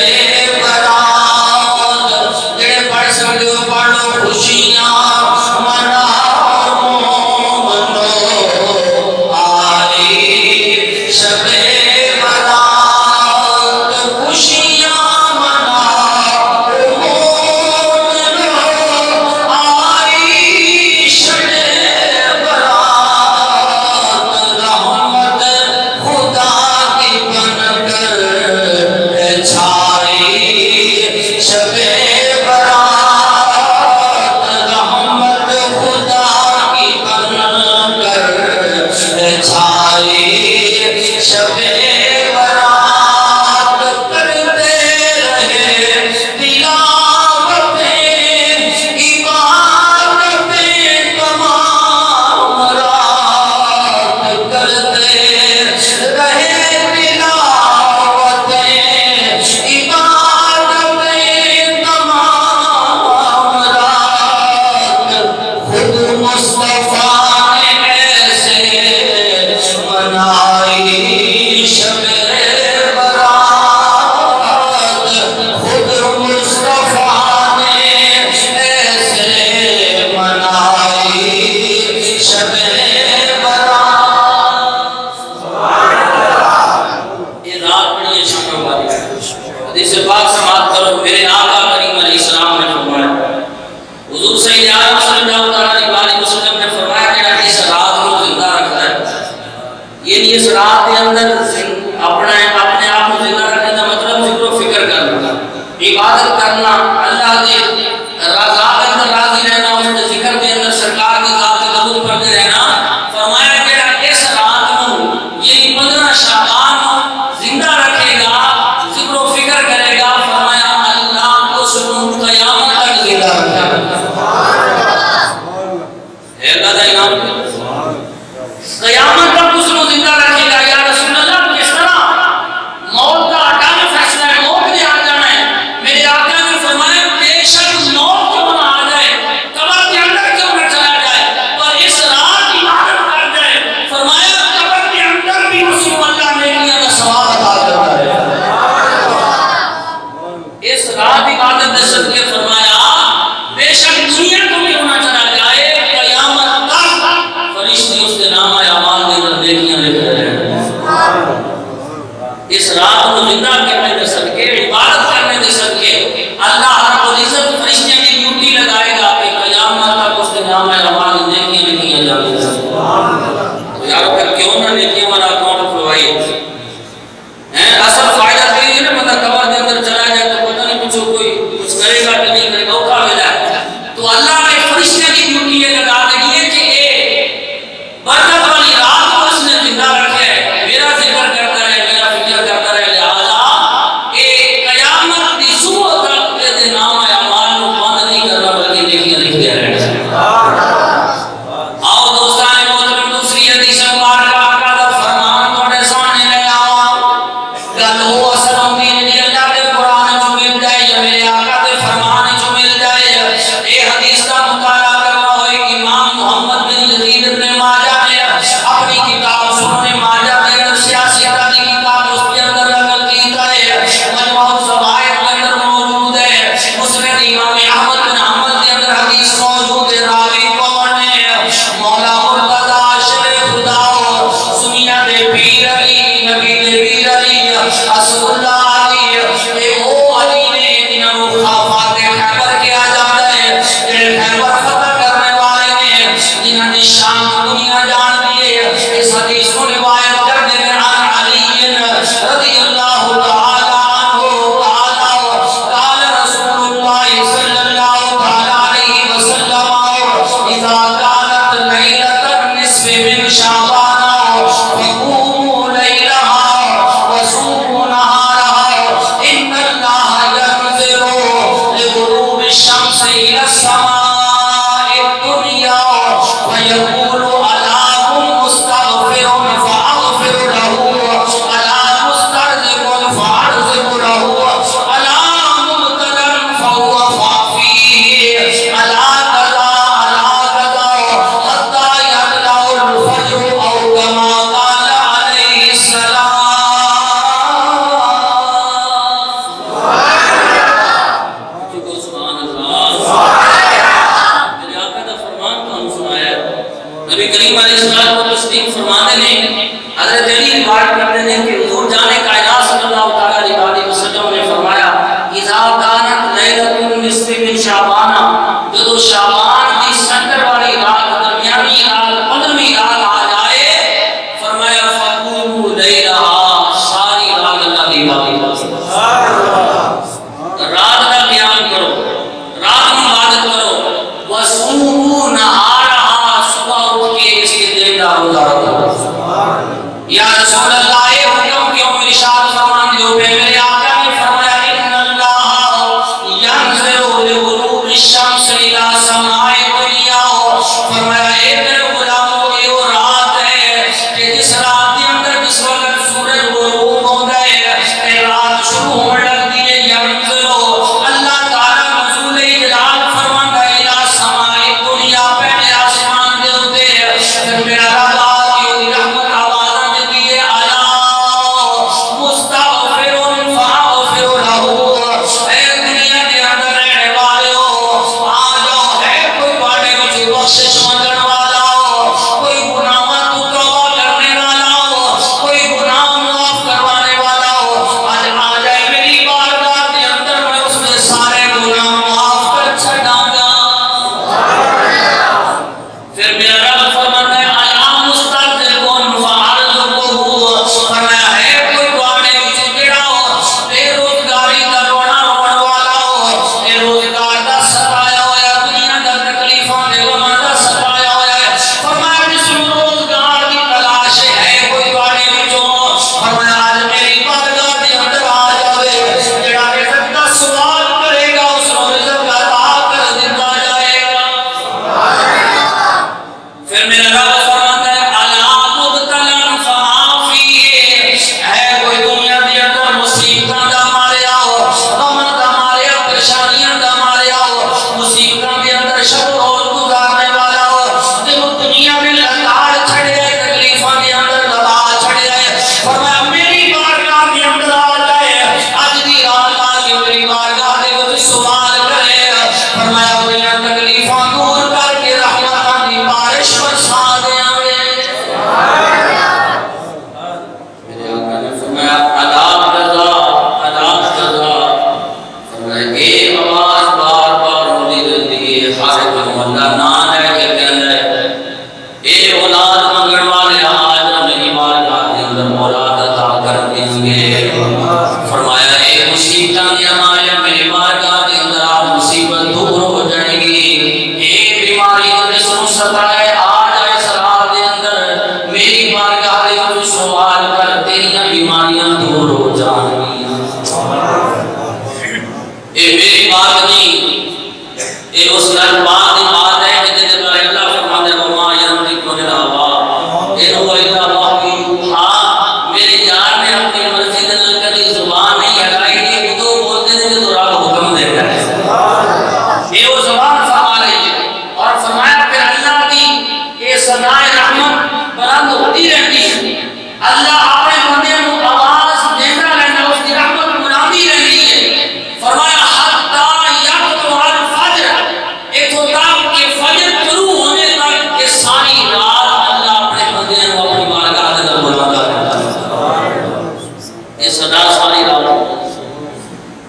اس رات کے اندر اپنے آپ کو زندہ رکھنے کا مطلب ذکر و فکر کرنا، عبادت کرنا، اللہ کے رضا کے اندر راضی رہنا، اس کے ذکر کے اندر سرکار کی ذات کے درود پڑھتے رہنا. فرمایا کہ اس رات کو یہ 15 شعبان زندہ رکھے گا، ذکر و فکر کرے گا. فرمایا اللہ اس کو قیامت تک زندہ رکھے گا. اے اللہ کا انعام، قیامت تک اس کو زندہ رکھے گا. یا رسول اللہ کس طرح؟ موت کا اٹانا فیصلہ ہے، موت نے آ جانا ہے. میرے آقا نے فرمایا بے شک موت کیوں نہ آ جائے، قبر کے اندر کیوں نہ چلا جائے، پر اس رات عبادت کر جائے. فرمایا قبر کے اندر بھی اس کو اللہ نیکیاں کا ثواب عطا کرتا ہے. اس رات عبادت دے صدقے فرمایا بے شک دنیا کو کیوں نہ چلا جائے، قیامت تک فرشتے اس کے نام نیکیاں لکھ رہے ہیں. اس رات کو زندہ کرنے دے صدقے، عبادت کرنے دے صدقے اللہ رب العزت فرشتوں کی ڈیوٹی لگائے گا کہ قیامت تک اس کے نام اعمال نیکیاں لکھی جائیں گی. تو یارو پھر کیوں نہ نیکیاں ہمارا اکاؤنٹ کھلوائی ہیں. اصل فائدہ تو یہ ہے نا، بندہ قبر کے اندر چلا جائے تو پتہ نہیں کچھ کوئی کچھ کرے گا کہ نہیں کرے گا، اوکھا ہو جائے. تو اللہ نے فرشتوں کی ڈیوٹی یہ لگا دی ہے کہ برکت والی رات کو اس نے زندہ رکھے، میرا ذکر کرتا رہے، میرا فکر کرتا رہے. لہذا قیامت کی صبح تک کے نام اعمال کو بند نہیں کرنا بلکہ نیکیاں لکھتے رہنا. آؤ دوستان محترم دوسری حدیث مبارکہ آقا دا فرمان تھوڑے سامنے لے آؤ. گل ہو اصل ہوندی ہے اللہ کے قرآن جو مل جائے یا میرے آقا کے فرمان جو مل جائے. یہ حدیث کا مطالعہ کرنا ہوئے امام محمد بن یزید بن ماجہ اپنی کتاب سنن ماجہ کے اندر سیاست کی کتاب اس کے اندر نقل کیتا ہے. مجموع الزوائد کے اندر موجود ہے. مسند امام احمد بن حنبل کے اندر حدیث موجود ہے. راوی کون ہے؟ مولا مرتضی شیخ خدا سنیا دے پیر علی، نبی دے پیر علی اسد اللہ علی. اے وہ علی نے جنہوں خلافات خیبر کیا جاتا ہے، جنہیں خیبر فتح کرنے والے نے، جنہوں نے شام دنیا جان اس حدیث کو روایت کرنے میں عن علی رضی اللہ تعالی عنہ قال قال رسول اللہ صلی اللہ إلى السماء الدنيا فيقول ألا مستغفر فأغفر له ألا مسترزق فأرزق له ألا مبتلى فهو فيه ألا كذا حتى يطلع الفجر أو كما قال عليه السلام. نبی کریم علیہ السلام کو تسلیم فرمانے نے حضرت علی روایت کرتے ہیں کہ حضور جان کائنات صلی اللہ تعالی علیہ وسلم نے فرمایا اذا كانت ليلة النصف من شعبان جو شعبان کی سنڈر والی رات درمیانی رات 15ویں رات آ جائے فرمایا فقوموا لیلھا ساری رات اللہ کی عبادت رات کا قیام کرو رات میں عبادت کرو وصوموا نہارا یا رسول اللہ یہ حکم کیوں ارشاد فرمان دو پہ میرے آقا نے فرمایا ان اللہ ینظر لغروب الشمس الى سماء الدنیا فرمایا اے میرے غلاموں یہ وہ رات ہے کہ جس رات کے اندر جس وقت سورج غروب ہو گئے رات شروع ہونے لگتی ہے ینظر اللہ تعالی نزول جلال فرماتا ہے الى سماء الدنیا پہلے آسمان دے ہوتے پھر میرا رب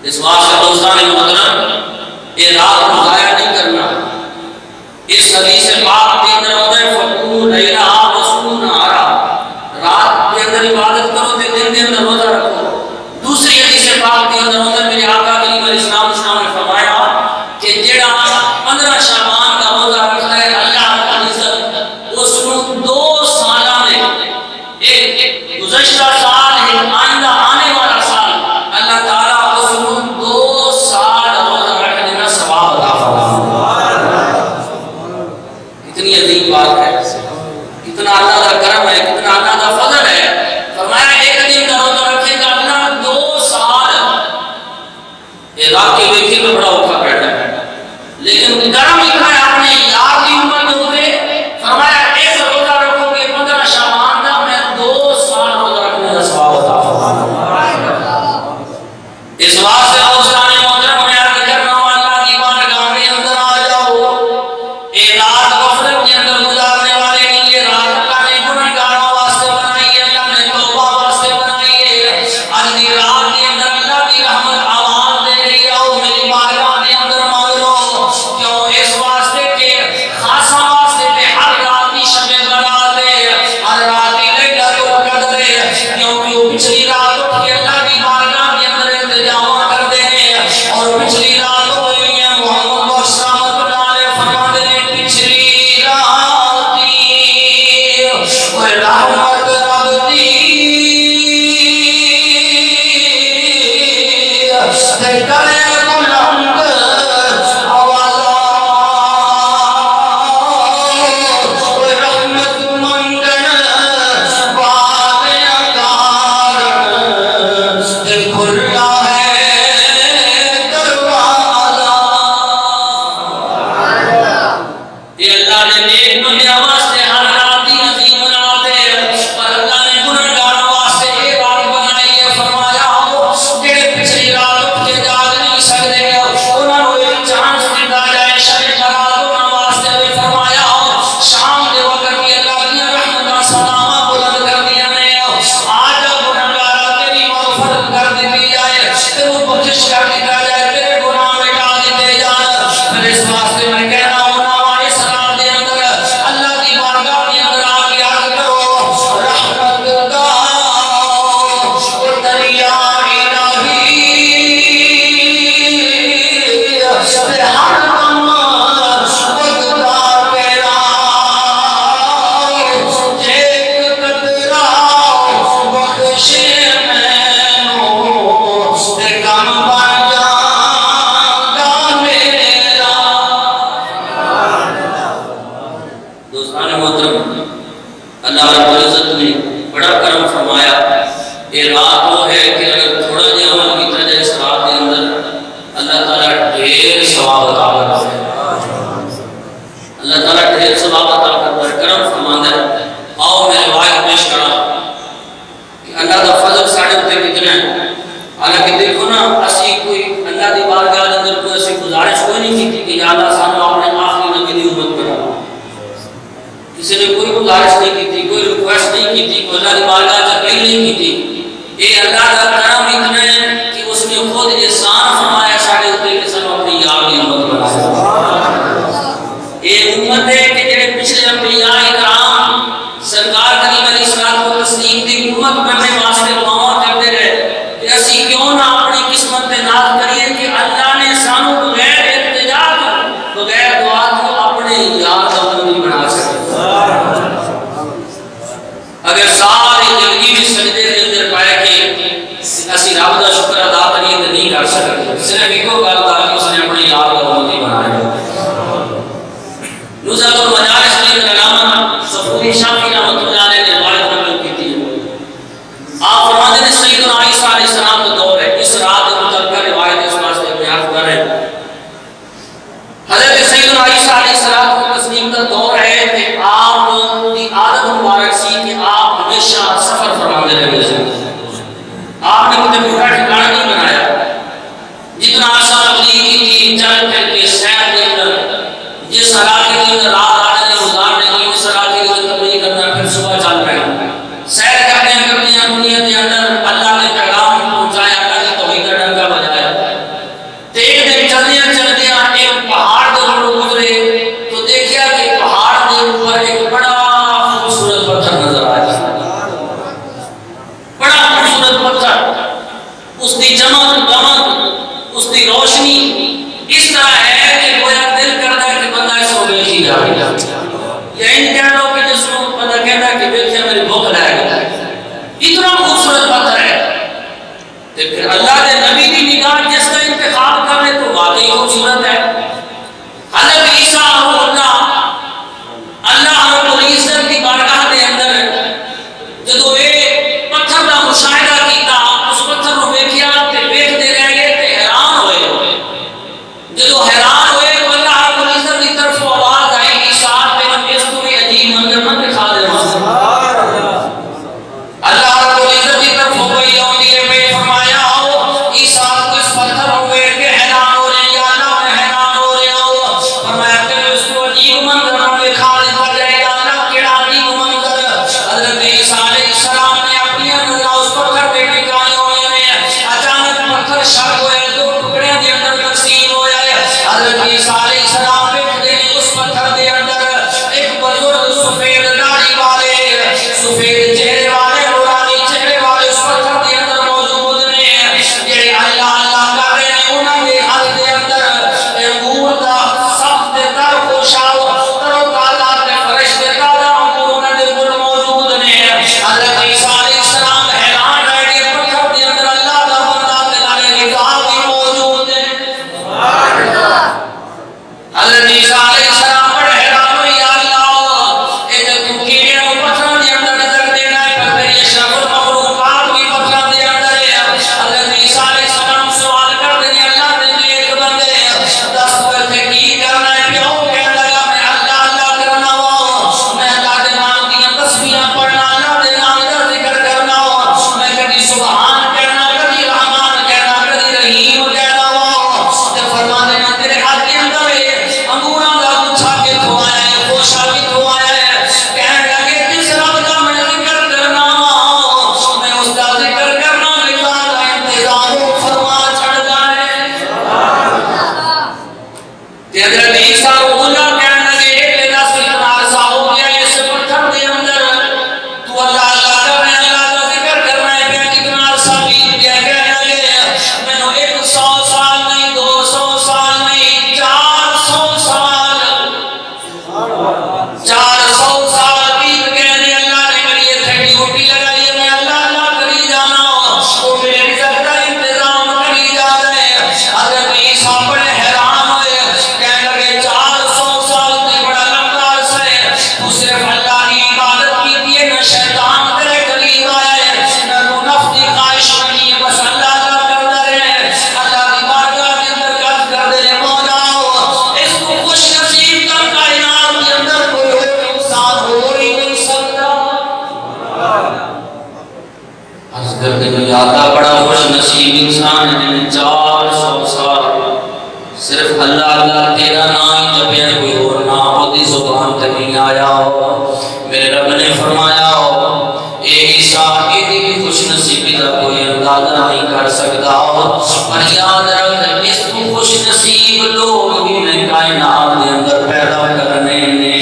اس واسطے دوستان محترم یہ رات کو ضائع نہیں کرنا. اس حدیث پاک کے اندر ہوتا ہے فقوموا لیلھا وصوموا نہارا، رات کے اندر عبادت کرو تے دن کے اندر روزہ رکھو. دوسری حدیث پاک کے اندر ہوتا ہے میرے آقا کریم علیہ السلام نے فرمایا کہ جڑا 15 شعبان کا روزہ رکھتا ہے اللہ کا عزت اس کو 2 سالہ میں ایک گزشتہ سال ہے آئندہ آنے والا سال اللہ تعالیٰ اس کو 2 سال روزہ رکھنے کا ثواب عطا فرمائے. کرم ہے, کتنا اللہ کا فضل ہے. فرمایا ایک دن کا روزہ رکھے گا اللہ 2 سال. یہ رات کے دیکھیے تو بڑا اوکھا بیٹھا ہے, لیکن کرم اتنا ہے آپ نے یار کی عمر میں ہوتے. فرمایا ایک روزہ رکھو گے 15 شعبان کا, میں 2 سال روزہ رکھنے کا ثواب عطا فرماؤں. اس واسطے دوستان محترم میں عرض کر رہا ہوں, اللہ کی بارگاہ میں اندر آ جاؤ. اے رات غفلت کے اندر گزارنے والے کے لیے رات اللہ نے گنہگاروں واسطے بنائی ہے, اللہ نے توبہ واسطے بنائی ہے. آج کی رات کے اندر اللہ کی رحمت آواز دے رہی ہے, او میری بارگاہ کے اندر مانگ لو. کیوں؟ اس واسطے کے خاصا واسطے پہ ہر رات کی شب برات ہے, ہر رات کی لیلۃ القدر ہے. کیونکہ پچھلی رات اٹھ کے اللہ کی بارگاہ کے اندر التجا کر دے اور پچھلی رات ہوئی ہے. محمد بخش رحمۃ اللہ علیہ فرماتے ہیں پچھلی رات وہ رحمت رب دی کرے بلند آواز, وہ رحمت منگن والے کار کھلا ہے دروازہ. یہ اللہ نے نیک بندیاں واسطے ہر رات کی عظیم رات ہے, پر اللہ نے گنہگاروں واسطے یہ رات بنائی ہے. فرمایا جڑے پچھلی رات اٹھ کے جاگ نہیں سکتے انہاں نوں ایک چانس دتا جائے شب برات انہاں واسطے بھی. فرمایا شام دے وقت کی اللہ کی رحمتاں سلاماں بلند کر دیا نے, آج گنہگار تیری مغفرت کر دی جائے, تینوں بخشش کر دیا جائے, تیرے گناہ مٹا دیتے جائیں. پھر اس واسطے میں کہہ رہا ہوں اس رات کے اندر اللہ کی بارگاہ کے اندر آ کے عرض کرو رحمت کا وہ دریا الہی ہر دم وگدا تیرا ایک قطرہ بخشے مینوں کم بن جاگا میرا. دوستان محترم, اللہ رب العزت نے بڑا کرم فرمایا. یہ رات وہ ہے کہ اگر تھوڑا جہا عمل کیتا جائے اس رات کے اندر اللہ تعالیٰ ڈھیر ثواب عطا کرتا ہے. اللہ تعالیٰ ڈھیر ثواب عطا کرتا ہے, کرم فرماندا ہے. آؤ میں روایت پیش کرا کہ اللہ کا فضل ساڑھے اتنے کتنا ہے. حالانکہ دیکھو نا, اسی کوئی اللہ کی بارگاہ کے اندر کوئی اسی گزارش کوئی نہیں کی کہ یا اللہ سانو اپنے آخری نبی کی امت بنا. کسی نے کوئی گزارش نہیں کی تھی, کوئی ریکویسٹ نہیں کی تھی, کوئی اللہ کی بارگاہ سے اپیل نہیں کی تھی. یہ اللہ کا کرم اتنا ہے کہ اس نے خود احسان فرمایا ساڑھے اتنے کہ سانو اپنی یار کی امت بنا. یہ امت ہے کہ جڑے پچھلے انبیاء کرام سرکار کریم علیہ الصلوۃ والتسلیم کی امت بننے واسطے دعاواں کرتے رہے کہ اسی کیوں نہ اپنی قسمت پہ ناز کریے کہ اللہ نے سانو بغیر التجا تو بغیر دعا تو اپنے یار کا بندی بنا سکے. اگر ساری زندگی میں سجدے کے اندر پائے کہ اسی رب کا شکر ادا کریے تو نہیں کر سکتے, صرف ایک گل تھا کہ اس نے اپنے یار کا بندی بنایا. نزل المجالس میں علامہ صفوری شافعی رحمۃ اللہ علیہ نے روایت نقل کی تھی. آپ فرماتے ہیں سیدنا عیسیٰ علیہ السلام کا دور ہے. اس رات متعلقہ روایت اس واسطے بیان کر رہے ہیں. حضرت سیدنا عیسیٰ علیہ السلام کو تسلیم کا دور ہے کہ آپ کی عادت مبارک سی کہ آپ ہمیشہ سفر فرماتے رہے تھے. آپ نے کبھی بڑا ٹھکانہ نہیں بنایا. جتنا آسان کی چل پھر کے سیر کے اندر جس علاقے کے اندر رات آنے نے گزارنے کی اس علاقے کے اندر تبلیغ کرنا, پھر صبح چل رہے ہیں سیر کرنے دنیا کے اندر اللہ نے پیغام پہنچایا, اللہ کی توحید کا ڈنکا بجایا. تو ایک دن چلدے ایک پہاڑ کے اوپر گزرے تو دیکھا کہ پہاڑ کے اوپر ایک بڑا خوبصورت پتھر نظر آیا. بڑا خوبصورت پتھر, اس کی چمک دمک, اس کی روشنی اس طرح ہے کہ گویا دل کرتا ہے کہ بندہ اس کو دیکھی جائے. یا ان کہہ لو کہ جس کو بندہ کہتا ہے کہ دیکھیں میری بھوک لائے گا, اتنا خوبصورت پتھر ہے. تو پھر اللہ کے نبی کی نگاہ جس کا انتخاب کر لے تو واقعی خوبصورت ہے. حضرت عیسیٰ روح اللہ رب العزت کی بارگاہ کے اندر حضرت عیسیٰ علیہ السلام بڑے حیران ہوئے، یا اللہ اے تو کیڑے کو پتھراں دے اندر نظر دینا ہے، پر تیری اشرف المخلوقات بھی پتھراں دے اندر ہے۔ حضرت عیسیٰ علیہ السلام سوال کر دیں، اللہ دے نیک بندے دس پر تھے کی کرنا ہے؟ پیو کہنے لگا میں اللہ اللہ کرنا ہوا، میں اللہ دے نام کی تسبیحاں پڑھنا، اللہ دے نام کا ذکر کرنا ہوا، میں کبھی سبحان کہنا، کبھی رحمان کہنا، کبھی رحیم کہنا ہوا۔ تے فرما دینا تیرے ہاتھ کے اندر ہے انگوراں دا گچھا کتھوں آیا ہے، خوشا کتھوں آیا ہے؟ کہنے لگے جس رب کا میں ذکر کرنا ہوا، میں اس کا ذکر کرنا لکھا دا انتظام فرما چھڑتا ہے۔ تے حضرت عیسیٰ اولا کہنے لگے کہ دس اتنا عرصہ ہو گیا اس پتھر دے اندر تو اللہ اللہ کرنا ہے، اللہ کا ذکر کرنا ہے، کہ کتنا عرصہ بیت گیا؟ کہنے لگے میں نے 100 سال نہیں، 200 سال نہیں، 400 سال 400 سال بیت گئے نے۔ اللہ نے میری اتنے ڈیوٹی لگائی ہے، میں اللہ اللہ کری جانا، وہ میرے رزق کا انتظام کری جا رہے ہیں۔ حضرت عیسیٰ بڑے حیران ہوئے، کہنے لگے 400 سال تے بڑا لمبا عرصہ ہے، تو صرف اللہ کی عبادت کی ہے، نہ شیطان تیرے قریب آیا ہے، نہ تو نفس کی خواہش بنی ہے، بس اللہ اللہ کرتا رہے۔ اللہ کی بارگاہ کے اندر عرض کر دے مولا اس کو خوش نصیب کر، کائنات کے اندر کوئی اور انسان ہو ہی نہیں سکتا۔ عرض کر دے کہ آقا بڑا خوش نصیب انسان ہے جنہیں 400 سال صرف اللہ اللہ تیرا نام ہی جپیا، کوئی اور نام ہوتی زبان تک نہیں آیا ہو۔ میرے رب نے فرمایا ہو اے عیسیٰ ایدی کی خوش نصیبی کا کوئی اندازہ نہیں کر سکتا ہو، پر یاد رکھ اس تو خوش نصیب لوگ ہی نے کائنات کے اندر پیدا کرنے نے۔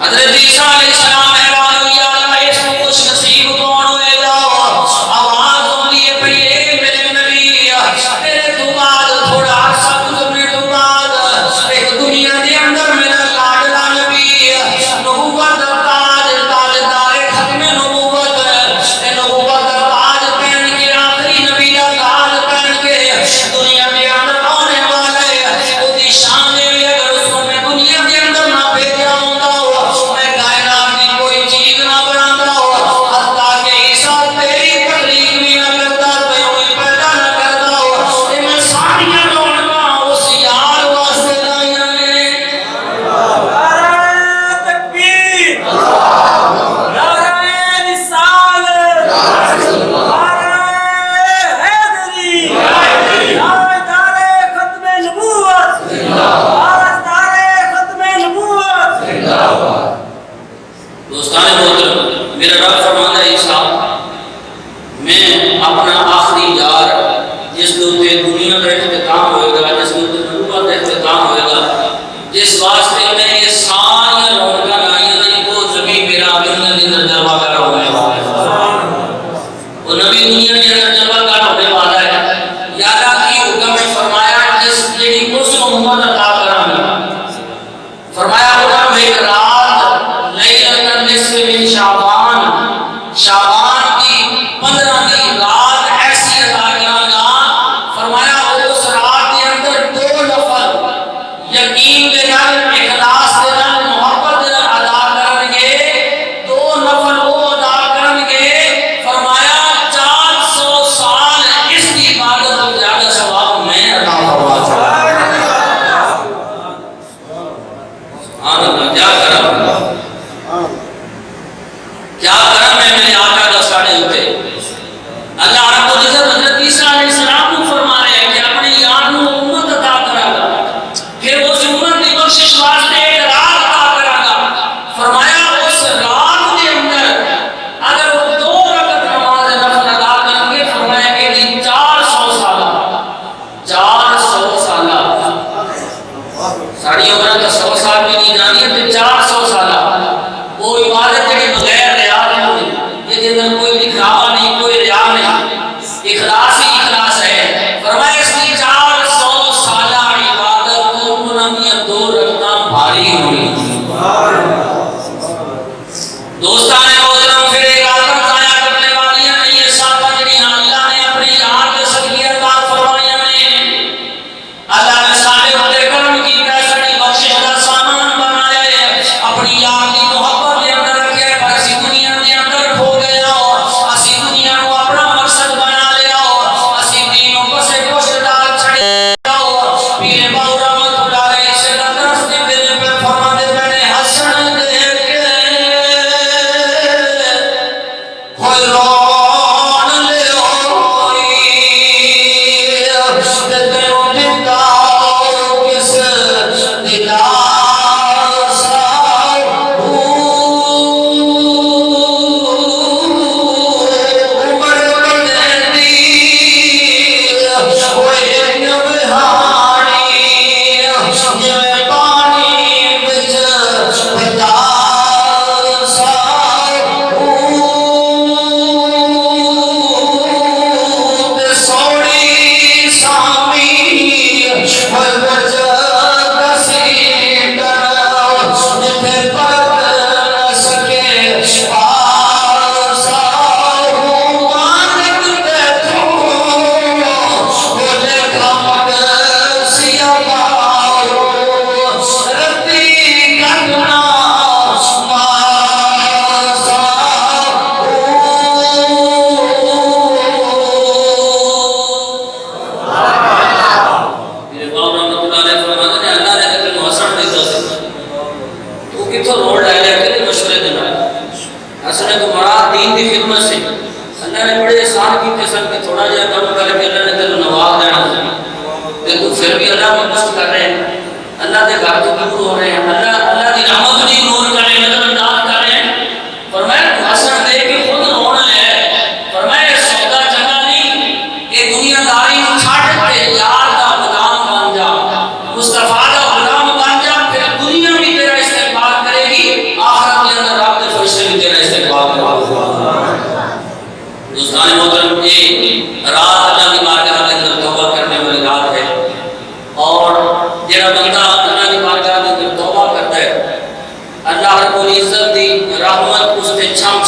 حضرت عیسیٰ علیہ السلام حیران ہوئی، یا اللہ اس کو خوش نصیب کون ہوئے گا؟ آواز ہوتی ہے پڑی ہے کہ میرے نبی تیرے تو بعد تھوڑا عرصہ گزرنے تو بعد ایک دنیا کے اندر میرا لاڈلا نبی نبوت تاج تاجدار ختم نبوت نبوت تاج پہن کے آخری نبی کا تاج پہن کے دنیا کے اندر آنے والا ہے، وہ دی شان ہے اگر اس کو میں دنیا کے اندر نہ بھیجا ہوتا ہوا، میں کائنات کی کوئی چیز نہ بناتا ہوا، حتیٰ کہ عیسیٰ تیری تخلیق بھی نہ کرتا، کوئی پیدا نہ کرتا ہوا، کہ میں ساریاں رونقاں اس یار واسطے لائیاں نے۔ نعرہ تکبیر، نعرہ رسالت، نعرہ حیدری، تاجدار ختم نبوت، تاجدار ختم نبوت۔ دوستان محترم، میرا رب فرماتا ہے عیسیٰ میں اپنا آخری یار جس کے اوپر دنیا کا اختتام ہوئے گا، جس کے اوپر نبوت کا اختتام ہوئے گا، جس واسطے میں یہ ساری رونقاں لائیاں نہیں، وہ نبی میرا دنیا کے اندر جلوہ گر ہونے والا ہے، وہ نبی دنیا کے اندر جلوہ گر ہونے والا ہے۔ یادہ کی حکم میں فرمایا جس لیڈی اس کو محمد عطا کرنا، فرمایا حکم ایک رات لیلۃ النصف من شعبان، شعبان کی 15ویں رات ایسی عطا کرنا، فرمایا اس رات کے اندر 2 نفر یقین کے نال اخلاص کے نال محبت کے نال ادا کرن گے، 2 نفر وہ ادا کرن گے، فرمایا 400 سال اس کی عبادت کا زیادہ ثواب میں عطا فرما سکتا ہوں۔ کیا کرم کیا کرم ہے میرے آقا کا ساڑھے ہوتے۔ اللہ رب العزت حضرت عیسیٰ علیہ السلام کو فرما رہے ہیں کہ اپنے یار کو امت عطا کرا گا، پھر اس امت کی بخشش واسطے ایک رات عطا کرا گا، فرمایا اس رات کے اندر اگر وہ 2 رکعت نماز نفل ادا کریں گے، فرمایا کہ یہ 400 سالہ 400 سالہ ساڑھی عمرہ کا 100 سال بھی نہیں جانی ہے، تو 400 سالہ وہ عبادت جڑی بغیر ریا نہیں، یہ اندر کوئی دکھاوا نہیں، کوئی ریا نہیں، اخلاص ہی اخلاص ہے۔ فرمایا اس کی 400 سالہ عبادت کو انہوں 2 رکعتاں بھاری ہوئی۔ دوستان محترم، پھر ایک عادت ضائع کرنے والی نہیں، یہ ساتھ جڑی اللہ نے اپنے یار کے صدقے عطا فرمائیاں نے، اللہ نے پیر باو رحمت اللہ علیہ سے درس دینے پہ فرماتے میں نے حسن دیکھ کے کوئی رون لے ہوئی دیتے ہو دیتا کس دیتا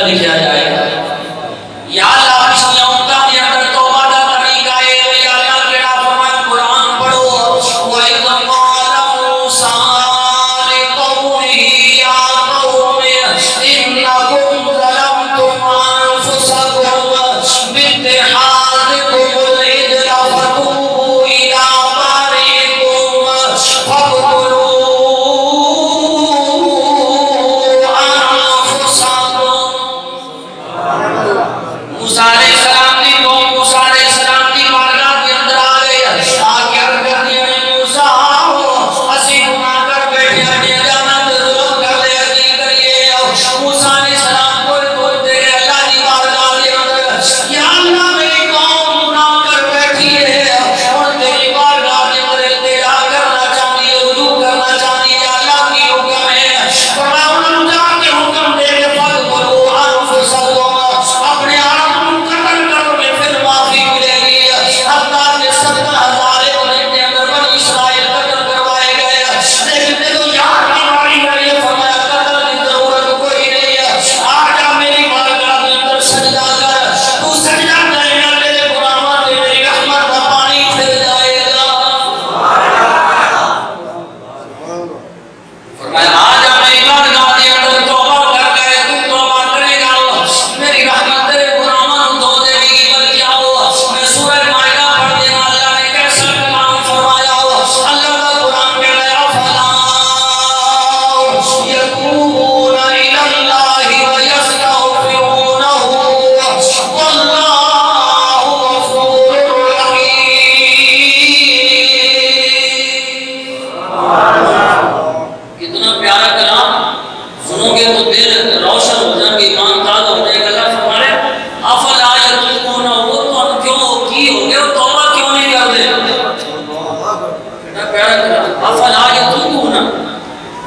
لکھا جائے گا یا اللہ پچھلیاں امتوں کے اندر توبہ کا طریقہ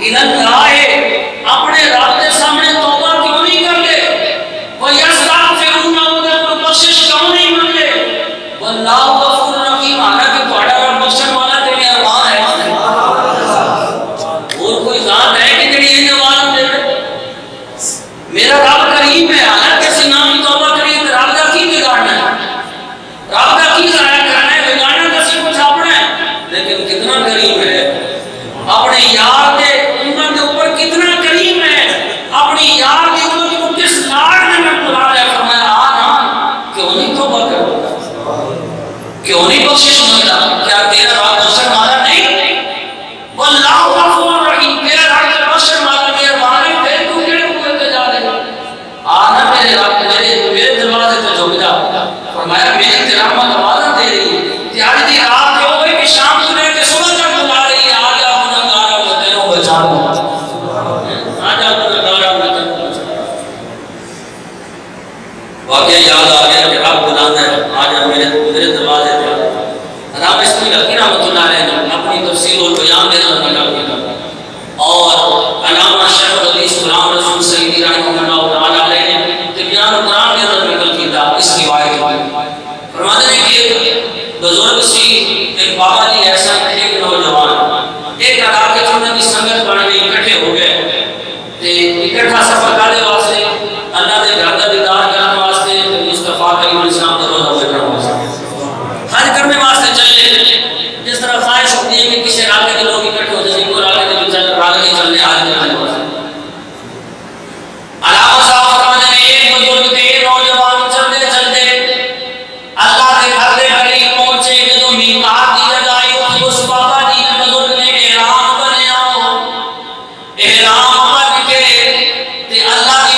الاللہ اپنے رب کے سامنے توبہ کیوں نہیں کر لے؟ وَيَسْتَغْفِرُونَ کو بخشش کیوں نہیں مانگے؟ وَاللَّهُ غَفُورٌ رَحِيمٌ حالانکہ تمہارا رب بخشن والا تے مہربان ہے۔ اور کوئی ذات ہے کہ جڑی یہ جواب دے؟ میرا رب کریم ہے، حالانکہ سے نام توبہ کریم رب کا کی بگاڑنا ہے، رب کا کی ضائع کرنا ہے، بگاڑنا کسی کچھ اپنا ہے، لیکن کتنا کریم ہے اپنے یار دے امت کے اوپر، کتنا کریم ہے اپنی یار کی امت کو کس لاڑ نے بلا لیا، فرمایا نا کیوں نہیں توبہ کرو، کیوں نہیں بخشش مانگتا؟ کیا تیرا رب بخشن والا نہیں؟ واللہ غفور رحیم، تیرا رب بخشن والا مہربان ہے، پھر تو کیڑے کوئے تے جا دے آنا میرے رب میرے دروازے تے جھک جا۔ فرمایا میری تیرا دروازہ دے رہی ہے، تیاری دی رات جو ہوئی کہ شام سے لے کے صبح تک بلا رہی ہے، آ جا گناہگارا میں تینوں بچا لوں، آ جا گناہگارا میں تینوں بچا لوں۔ واقعہ یاد آ گیا کہ رب بلانا ہے، آ جا میرے دروازے پہ۔ رب اس میں لکی رحمۃ اللہ علیہ نے اپنی تفسیر اور بیان میں نظر لگا اور علامہ شیخ الحدیث غلام رسول سعیدی رحمہ اللہ تعالی علیہ نے تبیان قرآن میں نظر نکل کیا اس روایت میں فرماتے ہیں کہ بزرگ سی ایک بابا جی ایسا ایک نوجوان ایک علاقے چھوڑنے کی سنگت بن گئی، اکٹھے ہو گئے تے اکٹھا سفر کرنے واسطے، اللہ کے گھر کا دیدار کرنے واسطے، مصطفیٰ کریم علیہ السلام کا روزہ دیکھنے واسطے، حج کرنے واسطے چلے۔ جس طرح خواہش ہوتی ہے کہ کسی علاقے کے لوگ اکٹھے ہو جائیں، کوئی علاقے کے چلنے حج کرنے واسطے۔ علامہ صاحب فرماتے ہیں ایک بزرگ تھے نوجوان، چلتے چلتے اللہ کے گھر کے قریب پہنچے، جدوں میقات کی جگہ آئی اس بابا جی نے بزرگ نے احرام بنیا، احرام بن کے تے اللہ کی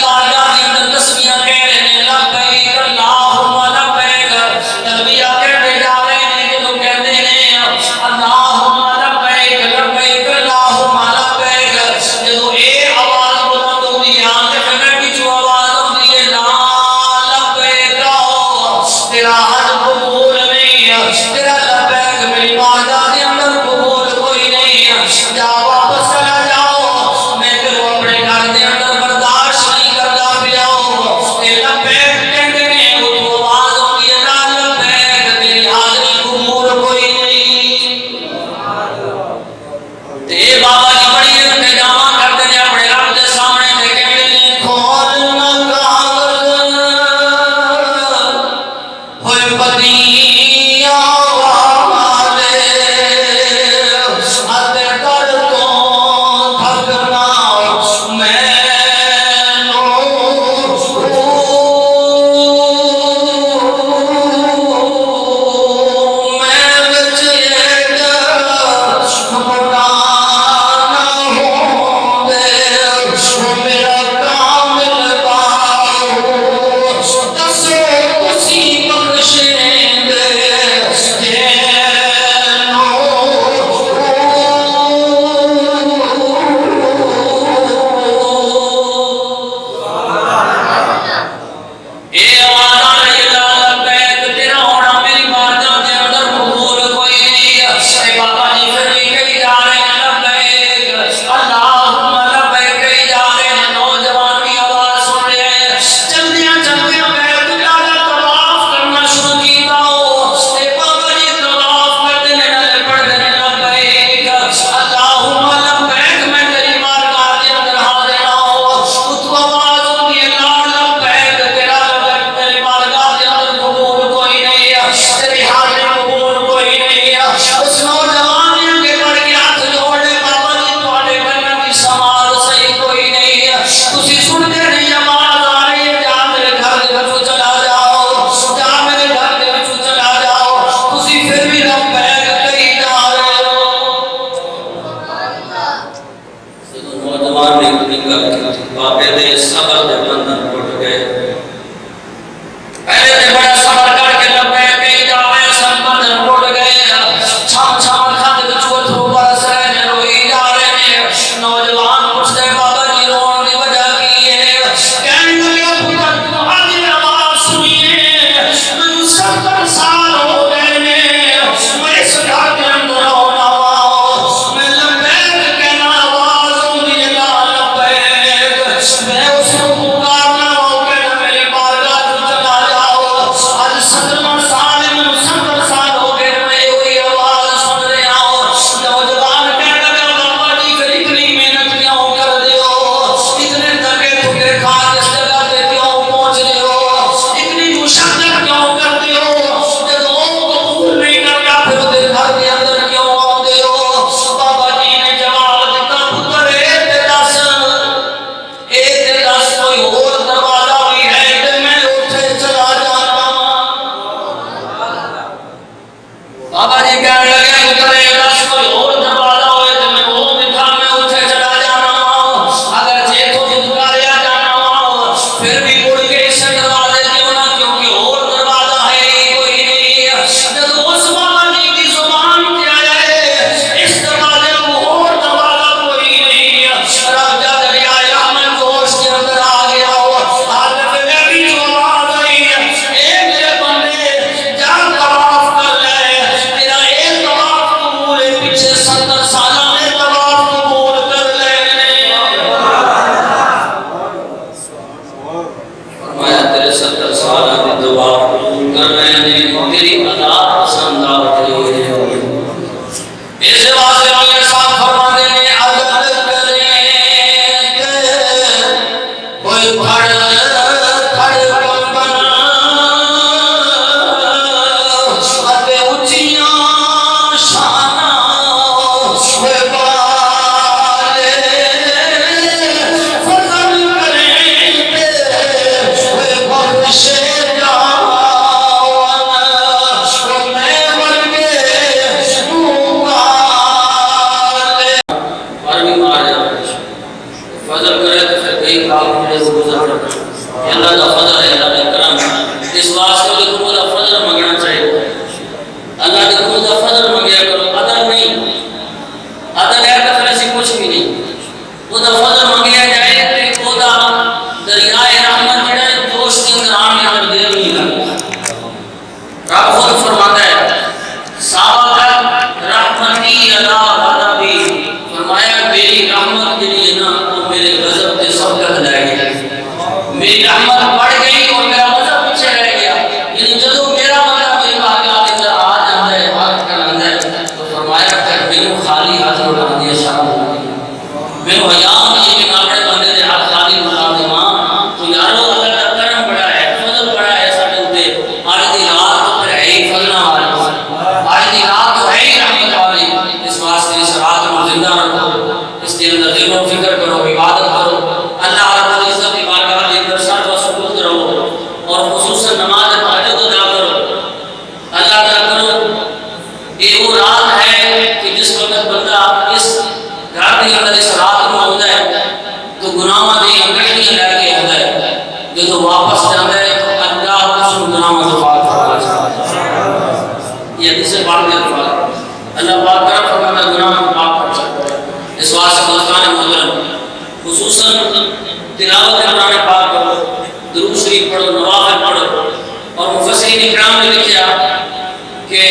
بابا جی کہنے لگے اترے دس کوئی اور دروازہ ہوئے تو میں وہ دکھا میں اتھے چلا جانا اگر جے کو دکھاریا جانا پھر بھی اڑ کے اس دروازے کیوں نہ کیونکہ اور دروازہ ہے کوئی نہیں جب اس بابا جی کی زبان کیا جائے اس دروازے کو اور دروازہ کوئی نہیں رب جب دریا رحمت گوش کے اندر آ گیا حالت میں بھی زبان آئی اے میرے بندے جا طواف کر لے تیرا ایک طواف قبول ہے پیچھے 70 سالہ میں طواف قبول کر لینے فرمایا تیرے 70 سالہ میں طواف قبول کر لینے تیری ادا پسند آتی ہے اس واسطے اللہ صاحب فرماتے ہیں عدل کریں کوئی پھڑ کمبن اتے اچھیاں شانہ ہوئے والے فضل کریں ہوئے بخشے جاون میں ورگے مقالے پر بھی مار جاتا ہے فضل کرے تو پھر کئی کام ملے وہ گزر کرتا ہے یہ اللہ کا فضل ہے اللہ کا کرم ہے اس واسطے کہ تم اللہ فضل مانگنا چاہیے اللہ کے تم اللہ فضل مانگیا کرو عدل نہیں عدل ہے تو پھر ایسی کچھ بھی نہیں وہ دا فضل مانگیا جائے کہ وہ دا دریائے رحمت جڑا ہے جوش کے اندر آنے اگر دیر نہیں لگتا رب خود فرماتا ہے سابقت رحمتی علی غضبی فرمایا میری رحمت جنی ہے نا وہ میرے غضب کے سبقت لائے گیا میری رحمت بڑھ گئی اور میرا غضب پیچھے رہ گیا یعنی جدو میرا غضب میری باقیات اندر آ جاتا ہے حق کر آتا ہے تو فرمایا کہ میں خالی ہاتھ اٹھا دیا شام میں حیام یہ کہ ناپڑے بندے دے ہاتھ خالی اٹھا دے ماں تو یارو اللہ کا کرم بڑا ہے فضل بڑا ہے ساڑھے ہوتے آج دی رات تو پھر ہے ہی فضلہ والی آج دی رات تو ہے ہی رحمت والی اس واسطے اس رات میں زندہ رکھو اس کے اندر ذکر و فکر کرو عبادت کرو اللہ رب العزت کی بارگاہ کے اندر سر و سکوت رہو اور خصوصاً نماز تہجد ادا کرو اللہ تعالیٰ کرو یہ وہ رات ہے کہ جس وقت بندہ اس گھر کے اندر اس رات میں ہوتا ہے تو گناہوں دی انگریزیاں لے کے ہوتا ہے جو واپس جاتا ہے تو اللہ اس گناہوں سے پاک فرما چاہتا ہے یہ حدیث پاک میں الفاظ اللہ پاک کرم فرماتا ہے گناہوں کو پاک کر سکتا ہے اس واسطے دوستان محترم خصوصاً تلاوت قرآن پاک کرو درود شریف پڑھو نوافل پڑھو اور مفسرین اکرام نے لکھا کہ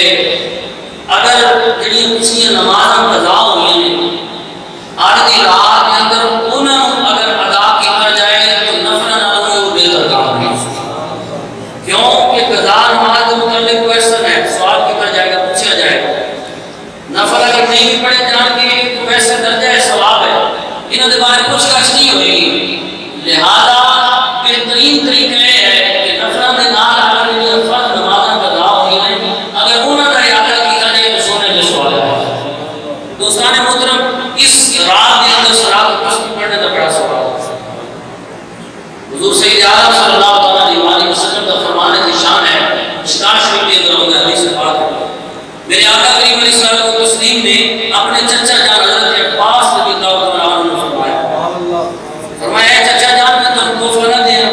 اگر جڑی کسی نمازاں قضا ہوئی ہیں آج کی رات کے اندر انہوں اگر ادا کیا جائے تو نفل نالوں وہ بہتر کام ہے کیوں کہ قضا نماز کے متعلق کویسچن ہے سوال کیا جائے گا پوچھا جائے گا نفل اگر نہیں بھی پڑھے جان کے تو ویسے درجہ ثواب ہے انہوں نے بارے کچھ کچھ نہیں ہوئی لہذا بہترین طریقہ ہے کہ نفلوں کے نال اگر یہ فرض نمازاں قضا ہوئی ہیں اگر انہوں نے ادا کیا جائے تو سونے کے سوال ہے دوستان محترم اس رات کے اندر صلاۃ التسبیح پڑھنے کا بڑا ثواب ہے حضور سید عالم صلی اللہ علیہ وسلم کا فرمان ہے شان ہے مشکوٰۃ شریف کے اندر ہوگا حدیث پاک میرے آقا کریم علیہ الصلوۃ والتسلیم نے اپنے چچا جان حضرت عباس رضی اللہ تعالیٰ عنہ نے فرمایا چچا جان میں تم کو فنا دیا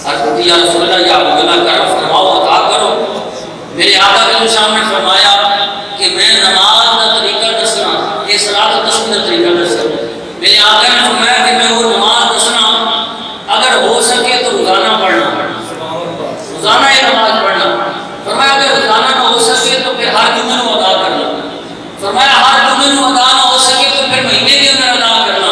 حضرت یا رسول اللہ یا بنا کرم فرماؤ عطا کرو میرے آقا کریم سامنے فرمایا کہ میں نماز کا طریقہ دسنا یہ صلاۃ التسبیح کا طریقہ دسنا میرے آقا نے فرمایا کہ میں وہ نماز دسنا اگر ہو سکے تو روزانہ پڑھنا روزانہ یہ نماز پڑھنا فرمایا اگر روزانہ نہ ہو سکے تو پھر ہر جمعے کو ادا کرنا فرمایا ہر جمعے کو ادا نہ ہو سکے تو پھر مہینے کے اندر ادا کرنا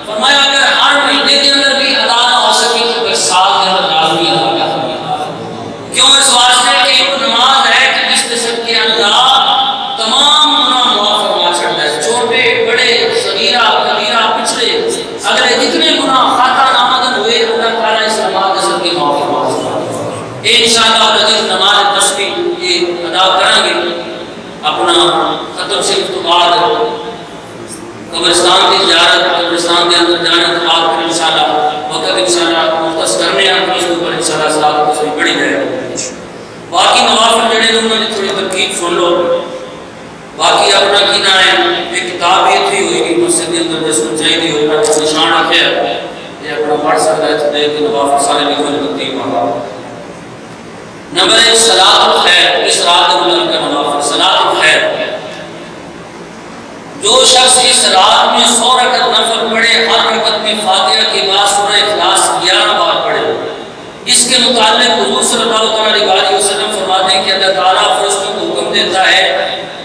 فرمایا اگر ہر مہینے کے اندر بھی ادا نہ ہو سکے تو پھر سال کے اندر لازمی ادا کرنا کیوں اس واسطے کہ ایک نماز ہے کہ جس کے صدقے اللہ تمام گناہ معاف فرما چھڑتا ہے چھوٹے بڑے صغیرہ کبیرہ پچھڑے اگر جتنے گناہ خطا نامزد ہوئے اللہ تعالیٰ اس نماز کے صدقے معاف فرما چھڑتا ہے انشاءاللہ العزیز نماز تسبیح یہ ادا کریں گے اپنا ختم شریف تو بعد قبرستان کی زیارت قبرستان کے اندر جانے کے بعد پھر انشاءاللہ وقت انشاءاللہ مختص کرنے ہیں اس کے اوپر انشاءاللہ صلاۃ التسبیح پڑھی جائے باقی نوافل جڑے انہوں نے تھوڑی ترکیب رات میں 100 رکعت نفل پڑھے، ہر رکعت میں فاتحہ کے بعد سورہ اخلاص 11 بار پڑھے۔ اس کے متعلق حضور صلی اللہ علیہ وسلم فرماتے ہیں کہ اللہ تعالیٰ فرشتوں کو حکم دیتا ہے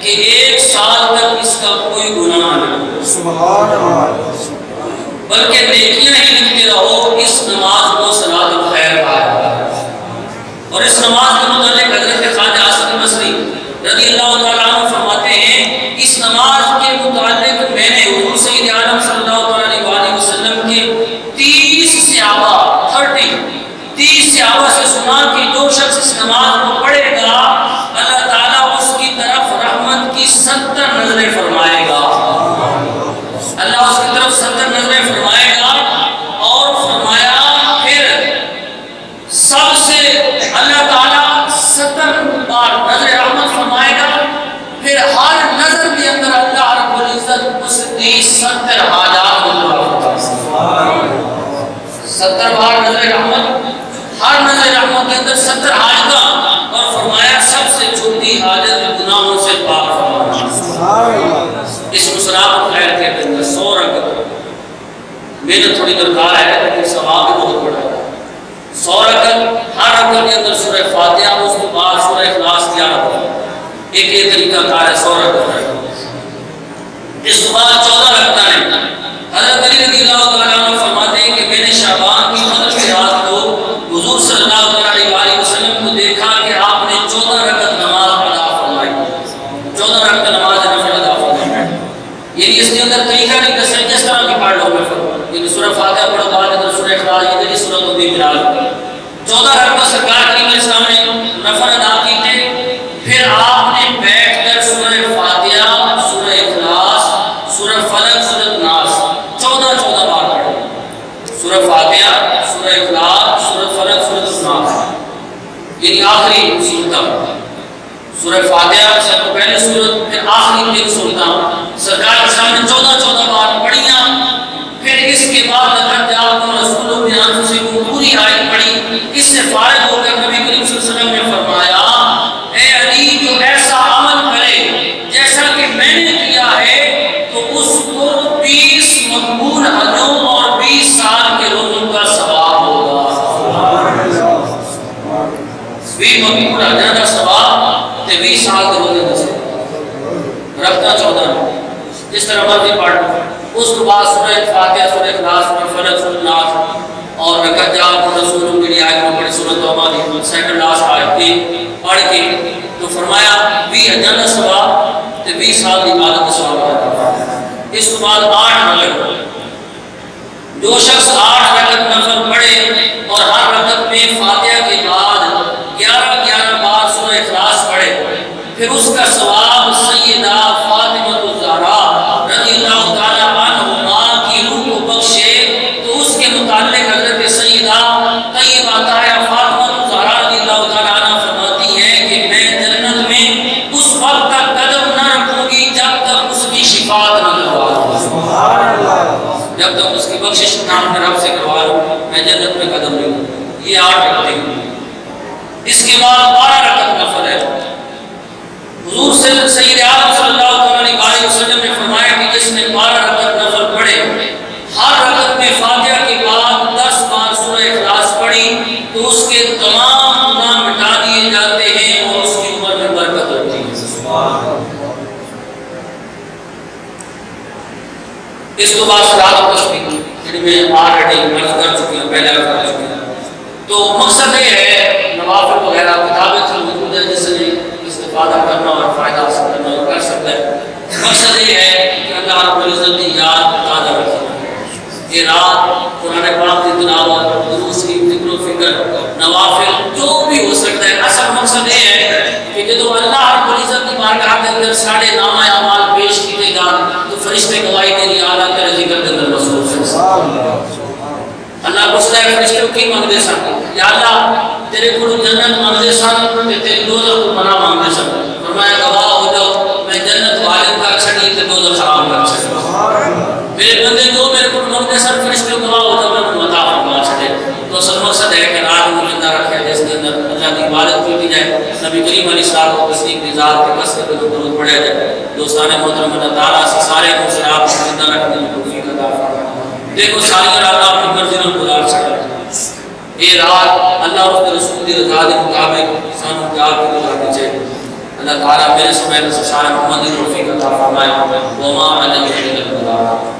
کہ 1 سال تک اس کا کوئی گناہ نہیں، سبحان اللہ، بلکہ نیکیاں ہی لکھتے رہو۔ اس نماز کو صلاۃ الخیر کہا جاتا ہے۔ اور اس نماز کے متعلق حضرت خواجہ حسن بصری رضی اللہ تعالیٰ عنہ فرماتے ہیں، اس نماز کے متعلق میں نے حضور سید عالم صلی اللہ علیہ وسلم کے 30 صحابہ سے سنا کہ جو شخص اس نماز کو پڑھے گا اللہ تعالیٰ اس کی طرف رحمت کی 70 نظریں فرمائے گا، اللہ اس کی طرف 70 نظریں فرمائے گا۔ اور فرمایا پھر سب سے اللہ تعالیٰ 70 بار نظر رحمت فرمائے گا، پھر ہر نظر کے اندر اللہ رب العزت اس کی 70 حاجات پورا فرمائے گا۔ 70 بار نظر رحمت، ہر نظر رحمت کے اندر 70 حاجتاں، اور فرمایا سب سے چھوٹی حاجت گناہوں سے پاک فرمانا۔ اس مسلات خیر کے اندر 100 رکعت محنت تھوڑی درکار ہے لیکن ثواب بھی بہت بڑا ہے۔ 100 رکعت، ہر رکعت کے اندر سورہ فاتحہ، اس کے بعد سورہ اخلاص 11 رکعت، ایک طریقہ کار ہے 100 رکعت ہے۔ اس کے بعد 14 رکعتیں ہیں۔ حضرت علی رضی اللہ تعالیٰ عنہ فرماتے ہیں کہ میں نے شعبان کی قدر کی رات کو حضور صلی اللہ علیہ وسلم کو دیکھا کہ آپ نے 14 رکعت نماز ادا فرمائی، 14 رکعت نماز نفل ادا فرمائی۔ یعنی اس کے اندر طریقہ نہیں کہ صرف جس طرح کی پڑھ لو میں فرمایا، یعنی سورہ فاتحہ پڑھو بعد اندر سورہ اخلاص، یہ تیری سورت ہوتی ملال۔ 14 رکعت سرکار کریم علیہ السلام نے نفل ادا کی تھے، پھر آپ نے بیٹھ کر سورہ فاتحہ، سورہ اخلاص، سورہ فلق، سورہ ناس 14 بار پڑھے۔ سورہ فاتحہ، سورہ اخلاص، سورہ فلق، سورہ ناس، یعنی آخری سورتیں۔ سورہ فاتحہ سے تو پہلے سورت، پھر آخری 3 سورتیں سرکار کے سامنے 14 بار پڑھیاں۔ پھر اس کے بعد لقد جاءکم رسول من انفسکم پوری آیت پڑھی۔ اس سے فارغ ہو کر نبی کریم صلی اللہ علیہ وسلم نے فرمایا، اے علی جو ایسا عمل کرے جیسا کہ میں نے کیا ہے تو اس کو 20 مقبول حجوں اور 20 سال کے روزوں کا ثواب ہوگا۔ 20 مقبول حجوں کا ثواب تے 20 سال کے روزے کا ثواب، رکھتا 14 اس طرح مرضی پڑھ۔ اس کے بعد سورہ فاتحہ، سورہ اخلاص، سورہ فلق، سورہ ناس، اور لقد جاءکم رسول کی آیت میں پڑھی سورۃ توبہ کی سیکنڈ لاسٹ آیت کی پڑھ کے تو فرمایا 20 حجوں کا ثواب تے 20 سال کی عبادت کا ثواب ہے۔ اس کے بعد 8 رکعت، جو شخص 8 رکعت نفل پڑھے اور ہر رکعت میں فاتحہ کے بعد 11 بار سورہ اخلاص پڑھے، پھر اس کا ثواب سیدہ فاطمہ الزہرا رضی اللہ تعالیٰ عنہا کی روح کو بخشے، تو اس کے متعلق حضرت سیدہ طیبہ طاہرہ فاطمہ الزہرا رضی اللہ تعالیٰ عنہ فرماتی ہیں کہ میں جنت میں اس وقت تک قدم نہ رکھوں گی جب تک اس کی شفاعت نہ کروا لوں، جب تک اس کی بخشش نہ اپنے رب سے کروا لوں میں جنت میں قدم نہیں رکھوں۔ یہ 8 رکعتیں۔ اس کے بعد 12 رکعت نفل ہے۔ حضور سید عالم صلی اللہ علیہ وسلم نے فرمایا کہ جس نے 12 رکعت نفل پڑھے، ہر رکعت میں فاتحہ کے بعد 10 بار سورہ اخلاص پڑھی تو اس کے تمام گناہ مٹا دیے جاتے ہیں اور اس کی عمر میں برکت ہوتی ہے۔ اس کے بعد صلاۃ التسبیح جن میں آلریڈی عرض کر چکی ہوں، پہلے کر چکی ہوں۔ تو مقصد یہ ہے نوافل وغیرہ کتابیں موجود ہے جس سے استفادہ کرنا اور فائدہ حاصل کرنا اور کر سکتا ہے۔ مقصد یہ ہے کہ اللہ رب العزت کی یاد تازہ رکھے۔ یہ رات قرآن پاک کی تلاوت، دروس کی ذکر و فکر، نوافل جو بھی ہو سکتا ہے، اصل مقصد یہ ہے کہ جب اللہ رب العزت کی بارگاہ کے اندر سارے نامہ اعمال پیش کیے جان تو فرشتے گواہی دیں یا اعلیٰ تیرے ذکر کے اندر مصروف ہیں۔ اللہ پوچھتا ہے فرشتوں کی مانگتے سن، یا اللہ تیرے کو جنت مانگتے سن تے تیرے دوزخ کو منع مانگتے سن، فرمایا گواہ ہو جاؤ میں جنت والد کا چھڑی تے دوزخ حرام کر چھڑی۔ میرے بندے جو میرے کو مانگتے سن فرشتے گواہ ہو جاؤ میں عطا فرما چھڑے۔ تو اصل مقصد ہے کہ رات کو زندہ رکھا جس کے اندر اللہ کی عبادت کی جائے، نبی کریم علیہ الصلوۃ والتسلیم کی ذات کی کثرت سے درود پڑھا جائے۔ دوستان محترم، اللہ تعالیٰ سے سارے کو سے آپ کو زندہ رکھنے کی توفیق عطا فرمائے۔ دیکھو ساری رات آپ کی مرضی میں گزار سکتے یہ رات اللہ اور اس کے رسول کی رضا کے مطابق سانوں کی آپ کی گزارنی چاہیے۔ اللہ تعالیٰ میرے سمیت سارے محمد کی توفیق عطا فرمائے۔ وما علینا الا البلاغ۔